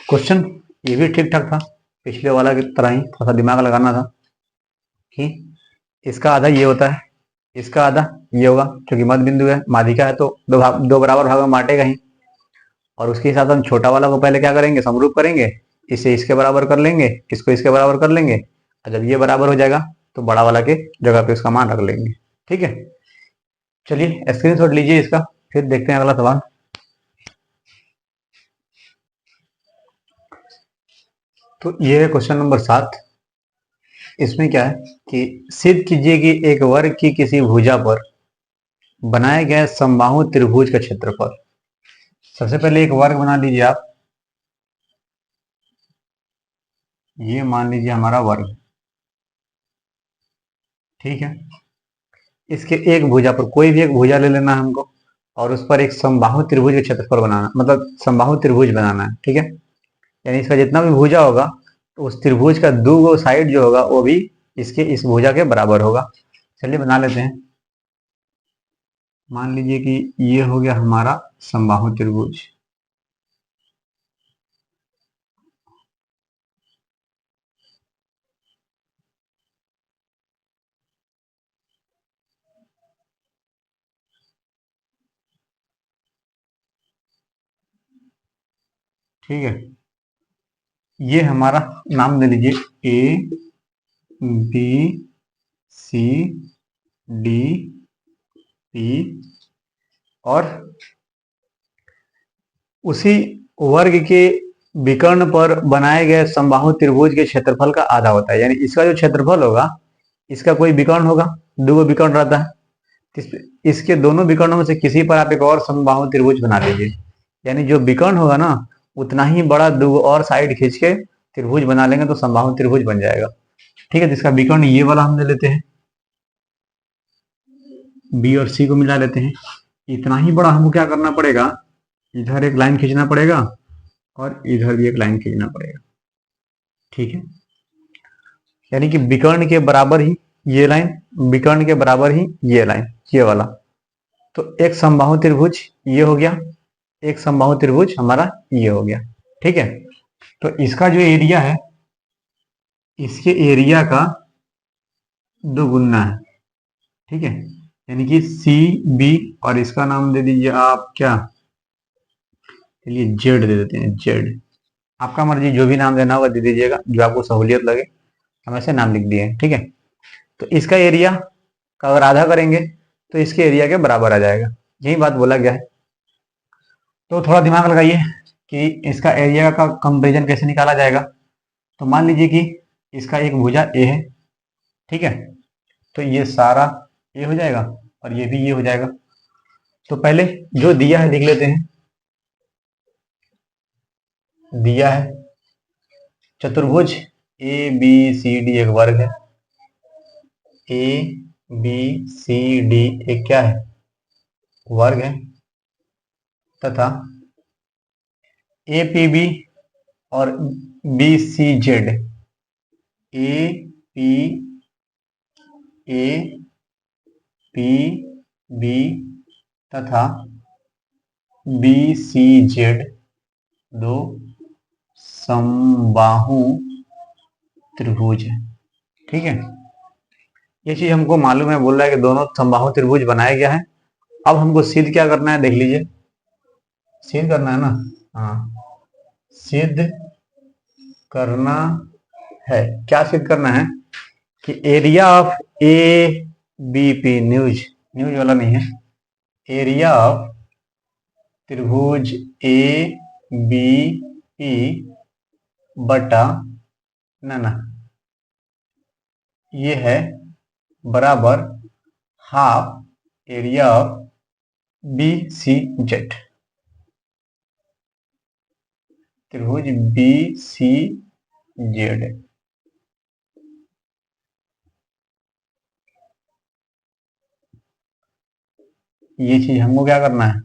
क्वेश्चन ये भी ठीक ठाक था, पिछले वाला की तरह ही, थोड़ा सा दिमाग लगाना था कि इसका आधा ये होता है, इसका आधा ये होगा, क्योंकि मध्य बिंदु है, माध्यिका है, तो दो बराबर भागों में बांटेगा ही। और उसके हिसाब से हम छोटा वाला को पहले क्या करेंगे, समरूप करेंगे, इसे इसके बराबर कर लेंगे, इसको इसके बराबर कर लेंगे, और जब ये बराबर हो जाएगा तो बड़ा वाला के जगह पे उसका मान रख लेंगे। ठीक है, चलिए स्क्रीनशॉट लीजिए इसका, फिर देखते हैं अगला सवाल। तो ये है क्वेश्चन नंबर 7। इसमें क्या है कि सिद्ध कीजिए कि एक वर्ग की किसी भुजा पर बनाए गए समबाहु त्रिभुज का क्षेत्रफल। सबसे पहले एक वर्ग बना लीजिए आप, ये मान लीजिए हमारा वर्ग। ठीक है, इसके एक भुजा पर, कोई भी एक भुजा ले लेना है हमको, और उस पर एक समबाहु त्रिभुज का क्षेत्रफल बनाना, मतलब समबाहु त्रिभुज बनाना है। ठीक है, यानी इसका जितना भी भुजा होगा तो उस त्रिभुज का दो साइड जो होगा वो भी इसके इस भुजा के बराबर होगा। चलिए बना लेते हैं। मान लीजिए कि ये हो गया हमारा समबाहु त्रिभुज। ठीक है, ये हमारा नाम दे लीजिए A B C D P, और उसी वर्ग के विकर्ण पर बनाए गए समबाहु त्रिभुज के क्षेत्रफल का आधा होता है। यानी इसका जो क्षेत्रफल होगा, इसका कोई विकर्ण होगा, दो विकर्ण रहता है, इसके दोनों विकर्णों में से किसी पर आप एक और समबाहु त्रिभुज बना लीजिए। यानी जो विकर्ण होगा ना, उतना ही बड़ा दो और साइड खींच के त्रिभुज बना लेंगे तो समबाहु त्रिभुज बन जाएगा। ठीक है, जिसका विकर्ण ये वाला हम ले लेते हैं, बी और सी को मिला लेते हैं। इतना ही बड़ा हमको क्या करना पड़ेगा, इधर एक लाइन खींचना पड़ेगा और इधर भी एक लाइन खींचना पड़ेगा। ठीक है, यानी कि विकर्ण के बराबर ही ये लाइन, विकर्ण के बराबर ही ये लाइन, ये वाला। तो एक समबाहु त्रिभुज ये हो गया, एक समबाहु त्रिभुज हमारा ये हो गया। ठीक है, तो इसका जो एरिया है, इसके एरिया का दुगुना है, ठीक है। यानी कि सी बी, और इसका नाम दे दीजिए आप क्या, चलिए जेड दे देते हैं, जेड। आपका मर्जी, जो भी नाम देना होगा दे दीजिएगा, जो आपको सहूलियत लगे। हम ऐसे नाम लिख दिए, ठीक है। तो इसका एरिया का अगर आधा करेंगे तो इसके एरिया के बराबर आ जाएगा, यही बात बोला गया है। तो थोड़ा दिमाग लगाइए कि इसका एरिया का कंपेरिजन कैसे निकाला जाएगा। तो मान लीजिए कि इसका एक भुजा ए है, ठीक है। तो ये सारा ए हो जाएगा और ये भी ये हो जाएगा। तो पहले जो दिया है लिख लेते हैं। दिया है चतुर्भुज ए बी सी डी एक वर्ग है, ए बी सी डी एक क्या है, वर्ग है, तथा ए पी बी और B C Z, A P A P B तथा बी सी जेड दो समबाहु त्रिभुज है, ठीक है। ये चीज हमको मालूम है, बोल रहा है कि दोनों समबाहु त्रिभुज बनाया गया है। अब हमको सिद्ध क्या करना है, देख लीजिए। सिद्ध करना है ना, हाँ, सिद्ध करना है। क्या सिद्ध करना है कि area of A B P, news news वाला नहीं है, एरिया ऑफ त्रिभुज ए बी पी बटा ना ये है बराबर half area of B C Z. त्रिभुज बी सी जेड, ये चीज हमको क्या करना है,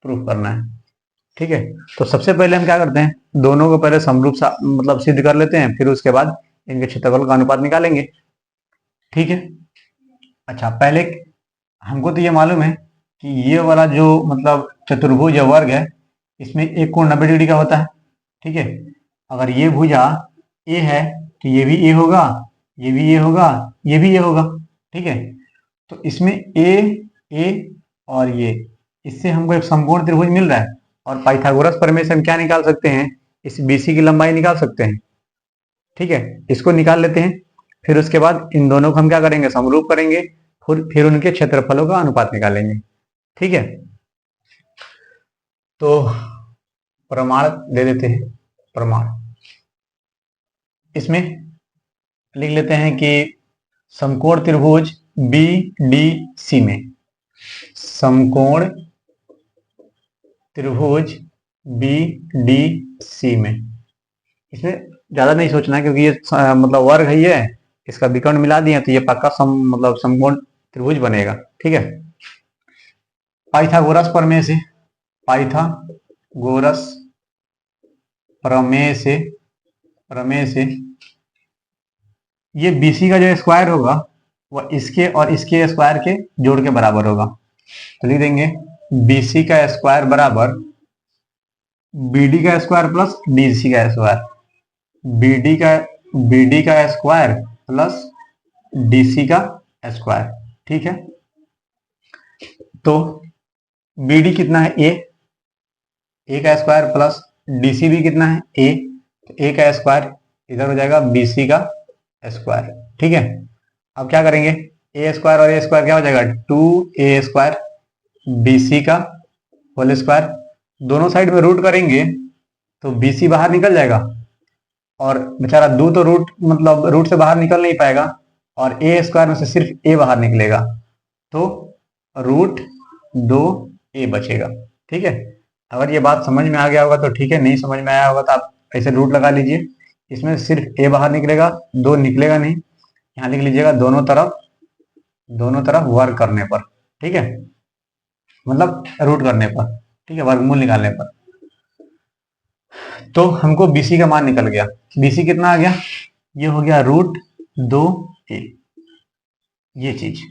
प्रूफ करना है, ठीक है। तो सबसे पहले हम क्या करते हैं, दोनों को पहले समरूप मतलब सिद्ध कर लेते हैं, फिर उसके बाद इनके क्षेत्रफल का अनुपात निकालेंगे, ठीक है। अच्छा, पहले हमको तो ये मालूम है कि ये वाला जो मतलब चतुर्भुज या वर्ग है, इसमें एक कोण 90 डिग्री का होता है, ठीक है। अगर ये भुजा ए है तो ये भी ए होगा, ये भी ए होगा, ये भी ए होगा, ठीक है। तो इसमें ए और ये, इससे हमको एक समकोण त्रिभुज मिल रहा है। और पाइथागोरस प्रमेय से हम क्या निकाल सकते हैं, इस बीसी की लंबाई निकाल सकते हैं, ठीक है। इसको निकाल लेते हैं, फिर उसके बाद इन दोनों को हम क्या करेंगे, समरूप करेंगे, फिर उनके क्षेत्रफलों का अनुपात निकालेंगे, ठीक है। तो प्रमाण दे देते हैं, प्रमाण इसमें लिख लेते हैं कि समकोण त्रिभुज बी डी सी में, समकोण त्रिभुज बी डी सी में, इसमें ज्यादा नहीं सोचना है क्योंकि ये मतलब वर्ग है, ये इसका विकर्ण मिला दिए तो ये पक्का मतलब समकोण त्रिभुज बनेगा, ठीक है। पाइथागोरस प्रमेय से, पाइथागोरस प्रमेय से ये बीसी का जो स्क्वायर होगा वह इसके और इसके स्क्वायर के जोड़ के बराबर होगा। तो लिख देंगे बीसी का स्क्वायर बराबर बीडी का स्क्वायर प्लस डीसी का स्क्वायर, बीडी का स्क्वायर प्लस डीसी का स्क्वायर, ठीक है। तो बीडी कितना है, ए का स्क्वायर प्लस डीसी भी कितना है, ए, तो ए का स्क्वायर इधर हो जाएगा बीसी का स्क्वायर, ठीक है। अब क्या करेंगे, ए स्क्वायर और ए स्क्वायर क्या हो जाएगा, 2a स्क्वायर बीसी का होल स्क्वायर, दोनों साइड में रूट करेंगे तो बीसी बाहर निकल जाएगा, और बेचारा दो तो रूट मतलब रूट से बाहर निकल नहीं पाएगा, और ए स्क्वायर में से सिर्फ ए बाहर निकलेगा, तो रूट 2a बचेगा, ठीक है। अगर ये बात समझ में आ गया होगा तो ठीक है, नहीं समझ में आया होगा तो आप ऐसे रूट लगा लीजिए। इसमें सिर्फ ए बाहर निकलेगा, 2 निकलेगा नहीं, यहाँ लिख लीजिएगा दोनों तरफ वर्ग करने पर, ठीक है, मतलब रूट करने पर, ठीक है, वर्गमूल निकालने पर। तो हमको बीसी का मान निकल गया, बीसी कितना आ गया, ये हो गया रूट 2a, ये चीज।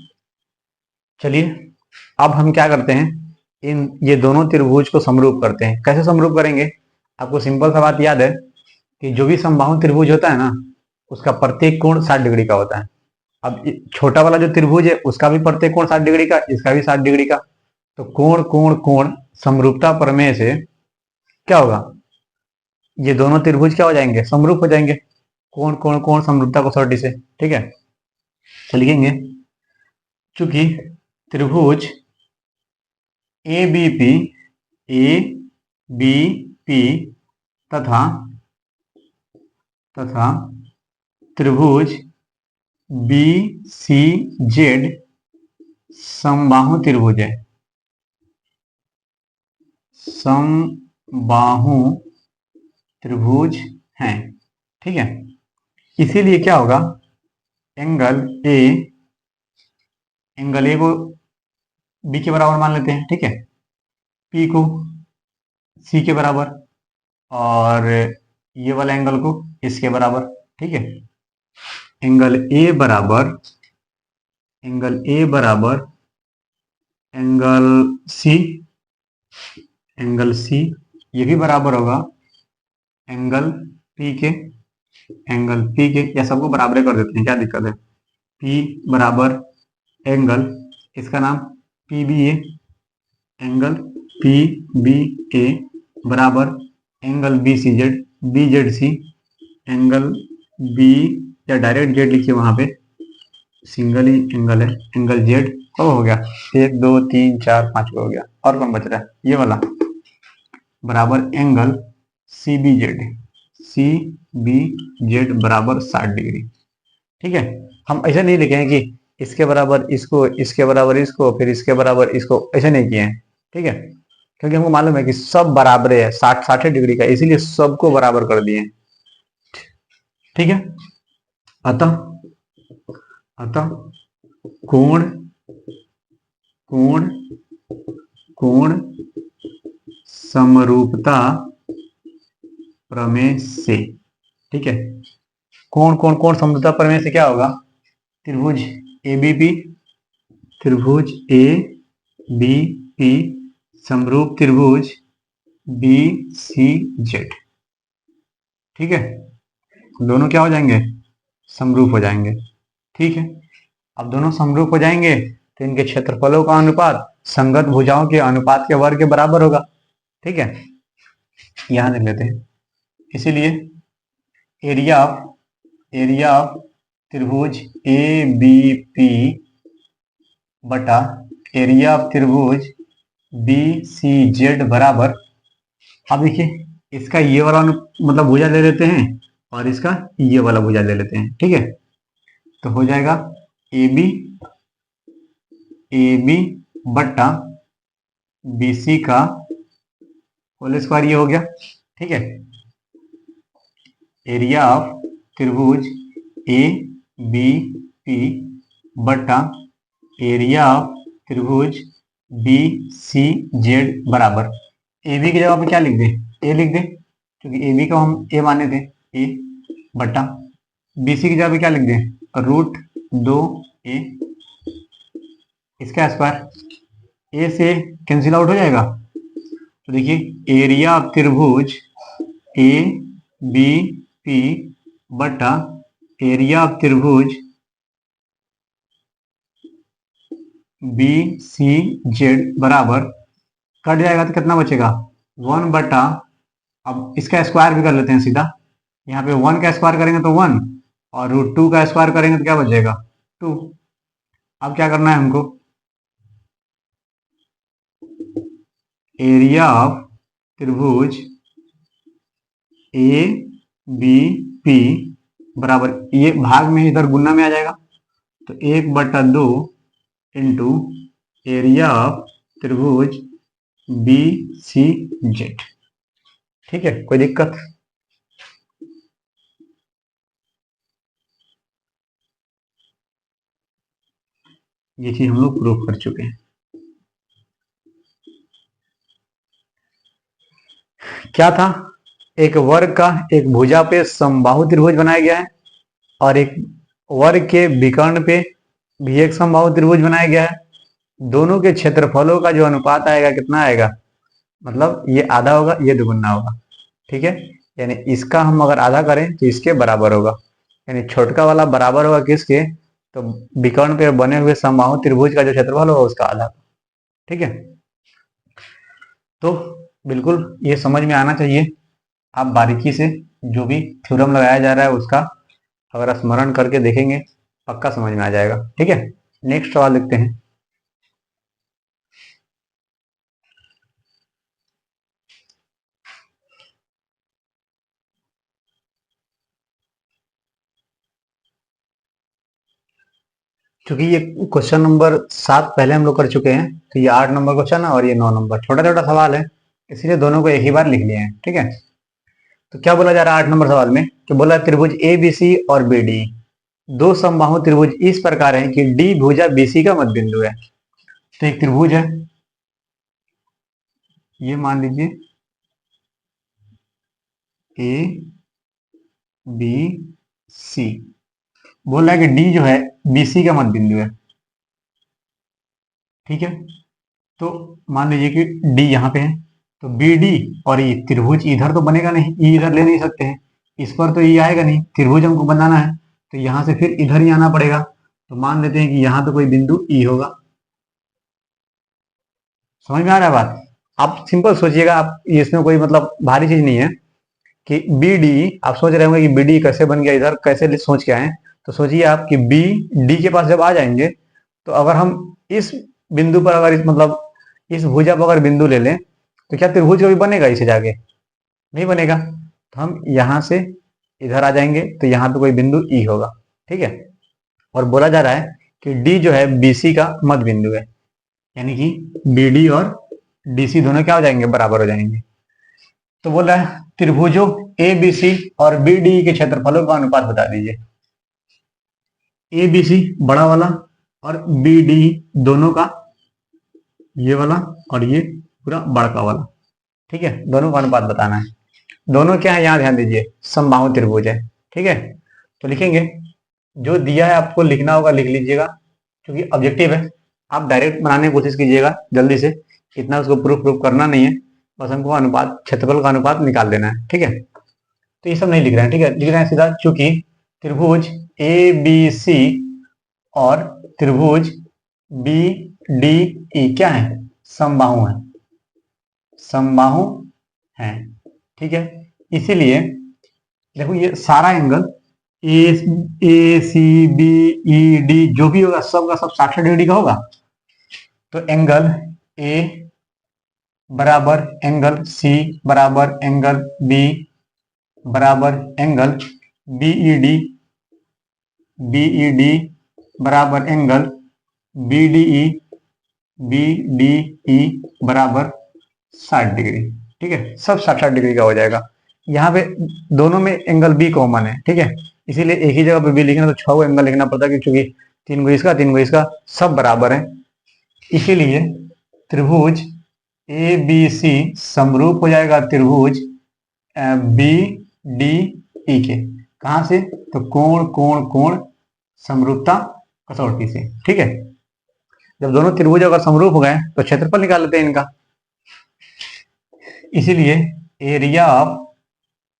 चलिए अब हम क्या करते हैं, ये दोनों त्रिभुज को समरूप करते हैं। कैसे समरूप करेंगे, आपको सिंपल सा बात याद है कि जो भी समबाहु त्रिभुज होता है ना, उसका प्रत्येक कोण 60 डिग्री का होता है, अब छोटा वाला जो त्रिभुज है उसका भी प्रत्येक कोण 60 डिग्री का, इसका भी 60 डिग्री का। तो कोण कोण कोण समरूपता प्रमेय से क्या होगा, ये दोनों त्रिभुज क्या हो जाएंगे, समरूप हो जाएंगे। कोण कोण कोण समरूपता कसौटी से, ठीक है। तो लिखेंगे चूंकि त्रिभुज A B P, A B P तथा तथा त्रिभुज बी सी जेड समबाहु त्रिभुज है, समबाहु त्रिभुज हैं, ठीक है। इसीलिए क्या होगा, एंगल ए को बी के बराबर मान लेते हैं, ठीक है, पी को सी के बराबर और ये वाला एंगल को इसके बराबर, ठीक है। एंगल ए बराबर एंगल सी, एंगल सी ये भी बराबर होगा एंगल पी के, या सबको बराबर कर देते हैं, क्या दिक्कत है। पी बराबर एंगल, इसका नाम P B A, angle P B A बराबर angle B C Z C, angle B, या डायरेक्ट जेड लिखिए वहां पे, सिंगल ही एंगल है, एंगल जेड को हो गया 1 2 3 4 5 हो गया, और कौन बच रहा है, ये वाला, बराबर एंगल सी बी जेड बराबर 60 डिग्री, ठीक है। हम ऐसे नहीं लिखे हैं कि इसके बराबर इसको, इसके बराबर इसको, फिर इसके बराबर इसको, ऐसे नहीं किए हैं, ठीक है। क्योंकि हमको मालूम है कि सब बराबर है, 60 डिग्री का, इसीलिए सबको बराबर कर दिए, ठीक है। अतः अतः कोण कोण कोण समरूपता प्रमेय से, ठीक है। कोण कोण कोण समरूपता प्रमेय से क्या होगा, त्रिभुज एबीपी, त्रिभुज ए बी पी समरूप त्रिभुज बी सी जेड, ठीक है। दोनों क्या हो जाएंगे, समरूप हो जाएंगे, ठीक है। अब दोनों समरूप हो जाएंगे तो इनके क्षेत्रफलों का अनुपात संगत भुजाओं के अनुपात के वर्ग के बराबर होगा, ठीक है। यहां देख लेते हैं, इसीलिए एरिया ऑफ त्रिभुज ए बी पी बटा एरिया ऑफ त्रिभुज बी सी जेड बराबर, अब देखिए इसका ये वाला मतलब भुजा ले लेते हैं और इसका ये वाला भुजा ले लेते हैं, ठीक है। तो हो जाएगा ए बी बट्टा बी सी का होल स्क्वायर, ये हो गया, ठीक है। एरिया ऑफ त्रिभुज ए बी पी बट्टा एरिया ऑफ त्रिभुज बी सी जेड बराबर, ए बी की जगह पे क्या लिख दे, ए लिख दे, क्योंकि ए बी को हम ए माने थे, ए बट्टा बी सी की जगह पे क्या लिख दे, √2a, इसका स्क्वायर, ए से कैंसिल आउट हो जाएगा। तो देखिए एरिया ऑफ त्रिभुज ए बी पी बटा एरिया ऑफ त्रिभुज बी सी जेड बराबर, कट जाएगा तो कितना बचेगा, 1 बटा, अब इसका स्क्वायर भी कर लेते हैं सीधा, यहाँ पे 1 का स्क्वायर करेंगे तो 1 और √2 का स्क्वायर करेंगे तो क्या बचेगा 2। अब क्या करना है हमको, एरिया ऑफ त्रिभुज ए बी पी बराबर, ये भाग में इधर गुना में आ जाएगा, तो 1/2 इंटू एरिया ऑफ त्रिभुज बी सी जेड, ठीक है। कोई दिक्कत, ये चीज हम लोग प्रूव कर चुके हैं। क्या था, एक वर्ग का एक भुजा पे समबाहु त्रिभुज बनाया गया है और एक वर्ग के विकर्ण पे भी एक समबाहु त्रिभुज बनाया गया है। दोनों के क्षेत्रफलों का जो अनुपात आएगा कितना आएगा, मतलब ये आधा होगा, ये दुगुना होगा, ठीक है। यानी इसका हम अगर आधा करें तो इसके बराबर होगा, यानी छोटका वाला बराबर होगा किसके, तो विकर्ण पे बने हुए समबाहु त्रिभुज का जो क्षेत्रफल होगा उसका आधा। ठीक है, तो बिल्कुल ये समझ में आना चाहिए। आप बारीकी से जो भी थ्योरम लगाया जा रहा है उसका अगर स्मरण करके देखेंगे पक्का समझ में आ जाएगा। ठीक है, नेक्स्ट सवाल देखते हैं। क्योंकि ये क्वेश्चन नंबर 7 पहले हम लोग कर चुके हैं, तो ये 8 नंबर क्वेश्चन है और ये 9 नंबर, छोटा छोटा सवाल है, इसलिए दोनों को एक ही बार लिख लिए हैं। ठीक है, तो क्या बोला जा रहा है 8 नंबर सवाल में, कि बोला त्रिभुज ए बी सी और बी डी दो समबाहु त्रिभुज इस प्रकार है कि डी भुजा बीसी का मध्य बिंदु है। तो एक त्रिभुज है, ये मान लीजिए ए बी सी, बोल रहा है कि डी जो है बीसी का मध्य बिंदु है। ठीक है, तो मान लीजिए कि डी यहाँ पे है, तो बी डी और ये त्रिभुज इधर तो बनेगा नहीं, ई इधर ले नहीं सकते हैं, इस पर तो ये आएगा नहीं, त्रिभुज हमको बनाना है तो यहां से फिर इधर ही आना पड़ेगा। तो मान लेते हैं कि यहाँ तो कोई बिंदु ई होगा। समझ में आ रहा है बात? आप सिंपल सोचिएगा, आप इसमें कोई मतलब भारी चीज नहीं है कि बी डी, आप सोच रहे होंगे कि बी डी कैसे बन गया, इधर कैसे सोच के आए, तो सोचिए आप कि बी डी के पास जब आ जाएंगे तो अगर हम इस बिंदु पर अगर मतलब इस भुजा पर अगर बिंदु ले लें तो क्या त्रिभुज कभी बनेगा इसे जाके? नहीं बनेगा। तो हम यहां से इधर आ जाएंगे तो यहाँ पे कोई बिंदु ई होगा। ठीक है, और बोला जा रहा है कि डी जो है बीसी का मध्य बिंदु है, यानी कि बी डी और डीसी दोनों क्या हो जाएंगे, बराबर हो जाएंगे। तो बोल रहा है त्रिभुजों ए बी सी और बी डी के क्षेत्रफलों का अनुपात बता दीजिए। ए बी सी बड़ा वाला और बी डी दोनों का, ये वाला और ये पूरा बड़का वाला। ठीक है, दोनों का अनुपात बताना है। दोनों क्या है, यहां ध्यान दीजिए, समबाहु त्रिभुज है। ठीक है, तो लिखेंगे, जो दिया है आपको लिखना होगा लिख लीजिएगा, क्योंकि ऑब्जेक्टिव है। आप डायरेक्ट बनाने की कोशिश कीजिएगा जल्दी से, इतना उसको प्रूफ प्रूफ करना नहीं है, बस हमको अनुपात, क्षेत्रफल का अनुपात निकाल देना है। ठीक है, तो ये सब नहीं लिख रहे हैं। ठीक है, लिख रहे हैं सीधा, चूंकि त्रिभुज ए बी सी और त्रिभुज बी डी ई क्या है, समबाहु है, समबाहु है। ठीक है, इसीलिए देखो ये सारा angle A C B E D जो भी होगा सबका सब 60 डिग्री का होगा। तो एंगल ए बराबर एंगल सी बराबर एंगल बी बराबर एंगल बीईडी, बीईडी बराबर एंगल बीडीई, बीडीई बराबर 60 डिग्री। ठीक है, सब 60 डिग्री का हो जाएगा। यहाँ पे दोनों में एंगल बी कॉमन है। ठीक है, इसीलिए एक ही जगह पे बी लिखना तो 6 एंगल लिखना पड़ता है, क्योंकि 3 को इसका 3 को इसका सब बराबर है। इसीलिए त्रिभुज ए बी सी समरूप हो जाएगा त्रिभुज बी डी ई के। कहां से? तो कोण कोण कोण समरूपता कसौटी से। ठीक है, जब दोनों त्रिभुज अगर समरूप हो गए तो क्षेत्रफल निकाल लेते हैं इनका। इसीलिए एरिया ऑफ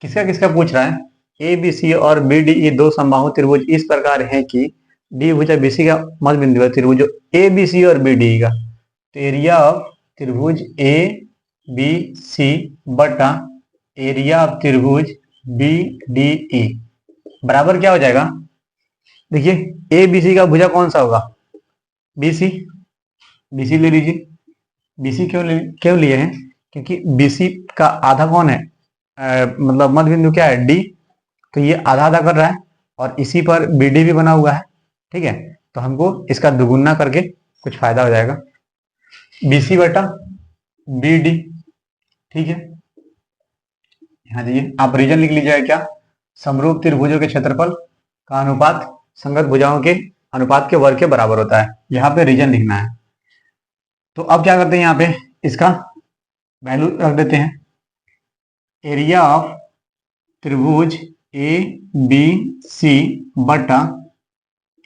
किसका किसका पूछ रहा है, ए बी सी और बी डी ई दो समबाहु त्रिभुज इस प्रकार है कि डी भुजा बीसी का मध्य बिंदु है त्रिभुज ए बी सी और बी डी का। तो एरिया ऑफ त्रिभुज ए बी सी बटा एरिया ऑफ त्रिभुज बी डी ई बराबर क्या हो जाएगा? देखिए ए बी सी का भुजा कौन सा होगा, बी सी, बी सी ले लीजिए। बी सी क्यों लिए हैं, क्योंकि बी सी का आधा कौन है, मतलब मध्य बिंदु क्या है, डी, तो ये आधा आधा कर रहा है और इसी पर बी डी भी बना हुआ है। ठीक है, तो हमको इसका दुगुना करके कुछ फायदा हो जाएगा, बी सी बटा बी डी। ठीक है, यहाँ देखिए आप रीजन लिख लीजिएगा, क्या, समरूप त्रिभुजों के क्षेत्रफल का अनुपात संगत भुजाओं के अनुपात के वर्ग के बराबर होता है। यहाँ पे रीजन लिखना है। तो अब क्या करते हैं, यहाँ पे इसका वैल्यू रख देते हैं, एरिया ऑफ त्रिभुज ए बी सी बटा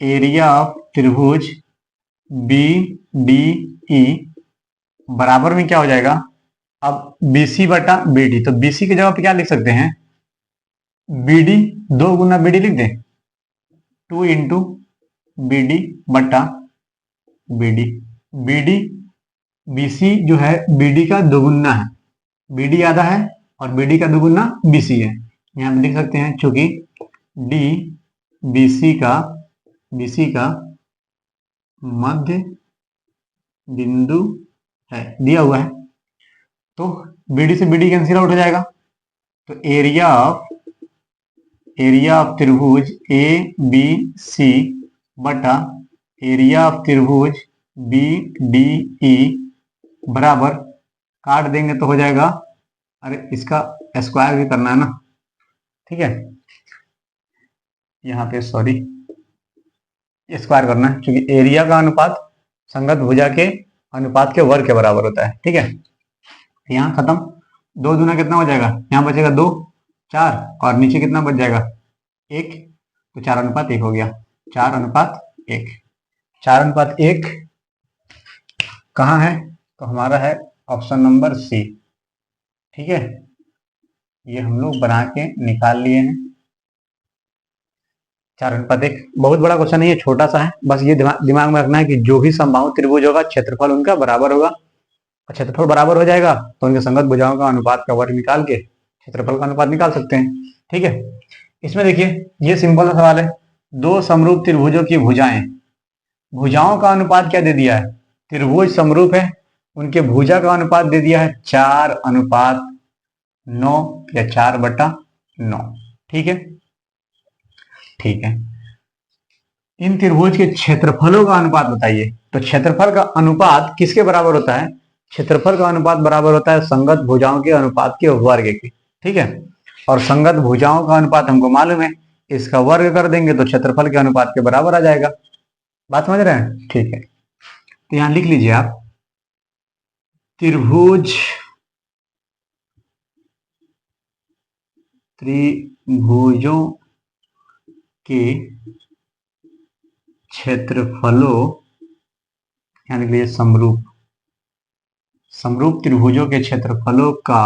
एरिया ऑफ त्रिभुज बी डी ई बराबर में क्या हो जाएगा, अब बीसी बटा बीडी, तो बीसी की जगह पे क्या लिख सकते हैं, बीडी, 2 गुना बीडी लिख दें, 2 इंटू BD बटा BD। BD BC जो है BD का दोगुना है, BD आधा है और BD का दोगुना BC है। यहाँ पे लिख सकते हैं चूंकि D BC का मध्य बिंदु है, दिया हुआ है, तो BD से BD कैंसिल आउट हो जाएगा। तो एरिया ऑफ त्रिभुज ABC बटा एरिया ऑफ त्रिभुज BDE बराबर, काट देंगे तो हो जाएगा, अरे इसका स्क्वायर भी करना है ना, ठीक है, यहाँ पे सॉरी स्क्वायर करना है क्योंकि एरिया का अनुपात संगत भुजा के अनुपात के वर्ग के बराबर होता है, ठीक है। यहाँ खत्म, 2 दूना कितना हो जाएगा, यहाँ बचेगा 2, 4 और नीचे कितना बच जाएगा 1, तो 4:1 हो गया, 4:1। 4:1 कहाँ है, तो हमारा है ऑप्शन नंबर सी, ठीक है। ये हम लोग बना के निकाल लिए हैं। 4:1 बहुत बड़ा क्वेश्चन नहीं है, छोटा सा है, बस ये दिमाग में रखना है कि जो भी समबाहु त्रिभुज होगा क्षेत्रफल उनका बराबर होगा, और क्षेत्रफल बराबर हो जाएगा तो उनके संगत भुजाओं का अनुपात का वर्ग निकाल के क्षेत्रफल का अनुपात निकाल सकते हैं, ठीक है। इसमें देखिए ये सिंपल सा सवाल है, 2 समरूप त्रिभुजों की भुजाओं का अनुपात क्या दे दिया है, त्रिभुज समरूप है, उनके भुजा का अनुपात दे दिया है 4:9 या 4/9, ठीक है। ठीक है, इन त्रिभुज के क्षेत्रफलों का अनुपात बताइए। तो क्षेत्रफल का अनुपात किसके बराबर होता है, क्षेत्रफल का अनुपात बराबर होता है संगत भुजाओं के अनुपात के वर्ग के, ठीक है। और संगत भुजाओं का अनुपात हमको मालूम है, इसका वर्ग कर देंगे तो क्षेत्रफल के अनुपात के बराबर आ जाएगा। बात समझ रहे हैं, ठीक है। तो यहां लिख लीजिए आप, त्रिभुजों के क्षेत्रफलों, यानी लिख लीजिए समरूप त्रिभुजों के क्षेत्रफलों का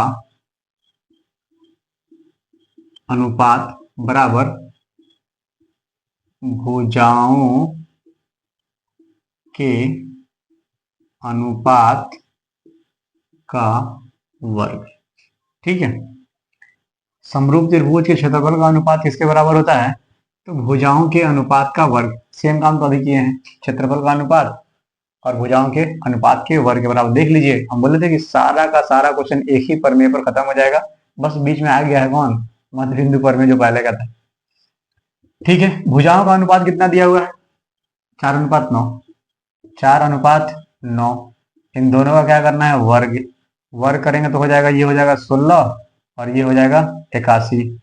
अनुपात बराबर भुजाओं के अनुपात का वर्ग, ठीक है। समरूप त्रिभुज के क्षेत्रफल का अनुपात किसके बराबर होता है, तो भुजाओं के अनुपात का वर्ग। सेम काम तो अभी किए हैं, क्षेत्रफल का अनुपात और भुजाओं के अनुपात के वर्ग के बराबर। देख लीजिए हम बोले थे कि सारा का सारा क्वेश्चन एक ही प्रमेय पर खत्म हो जाएगा, बस बीच में आ गया है कौन, मध्य बिंदु प्रमेय जो पहले का था, ठीक है। भुजाओं का अनुपात कितना दिया हुआ है, 4:9, 4:9, इन दोनों का क्या करना है, वर्ग करेंगे तो हो जाएगा, ये हो जाएगा 16 और ये हो जाएगा 81,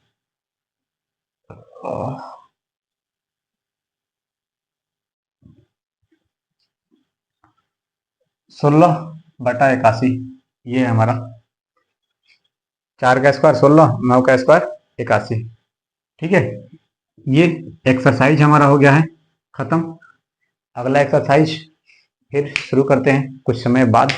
16/81, ये है हमारा 4 का स्क्वायर 16, 9 का स्क्वायर 81, ठीक है। ये एक्सरसाइज हमारा हो गया है खत्म। अगला एक्सरसाइज फिर शुरू करते हैं कुछ समय बाद।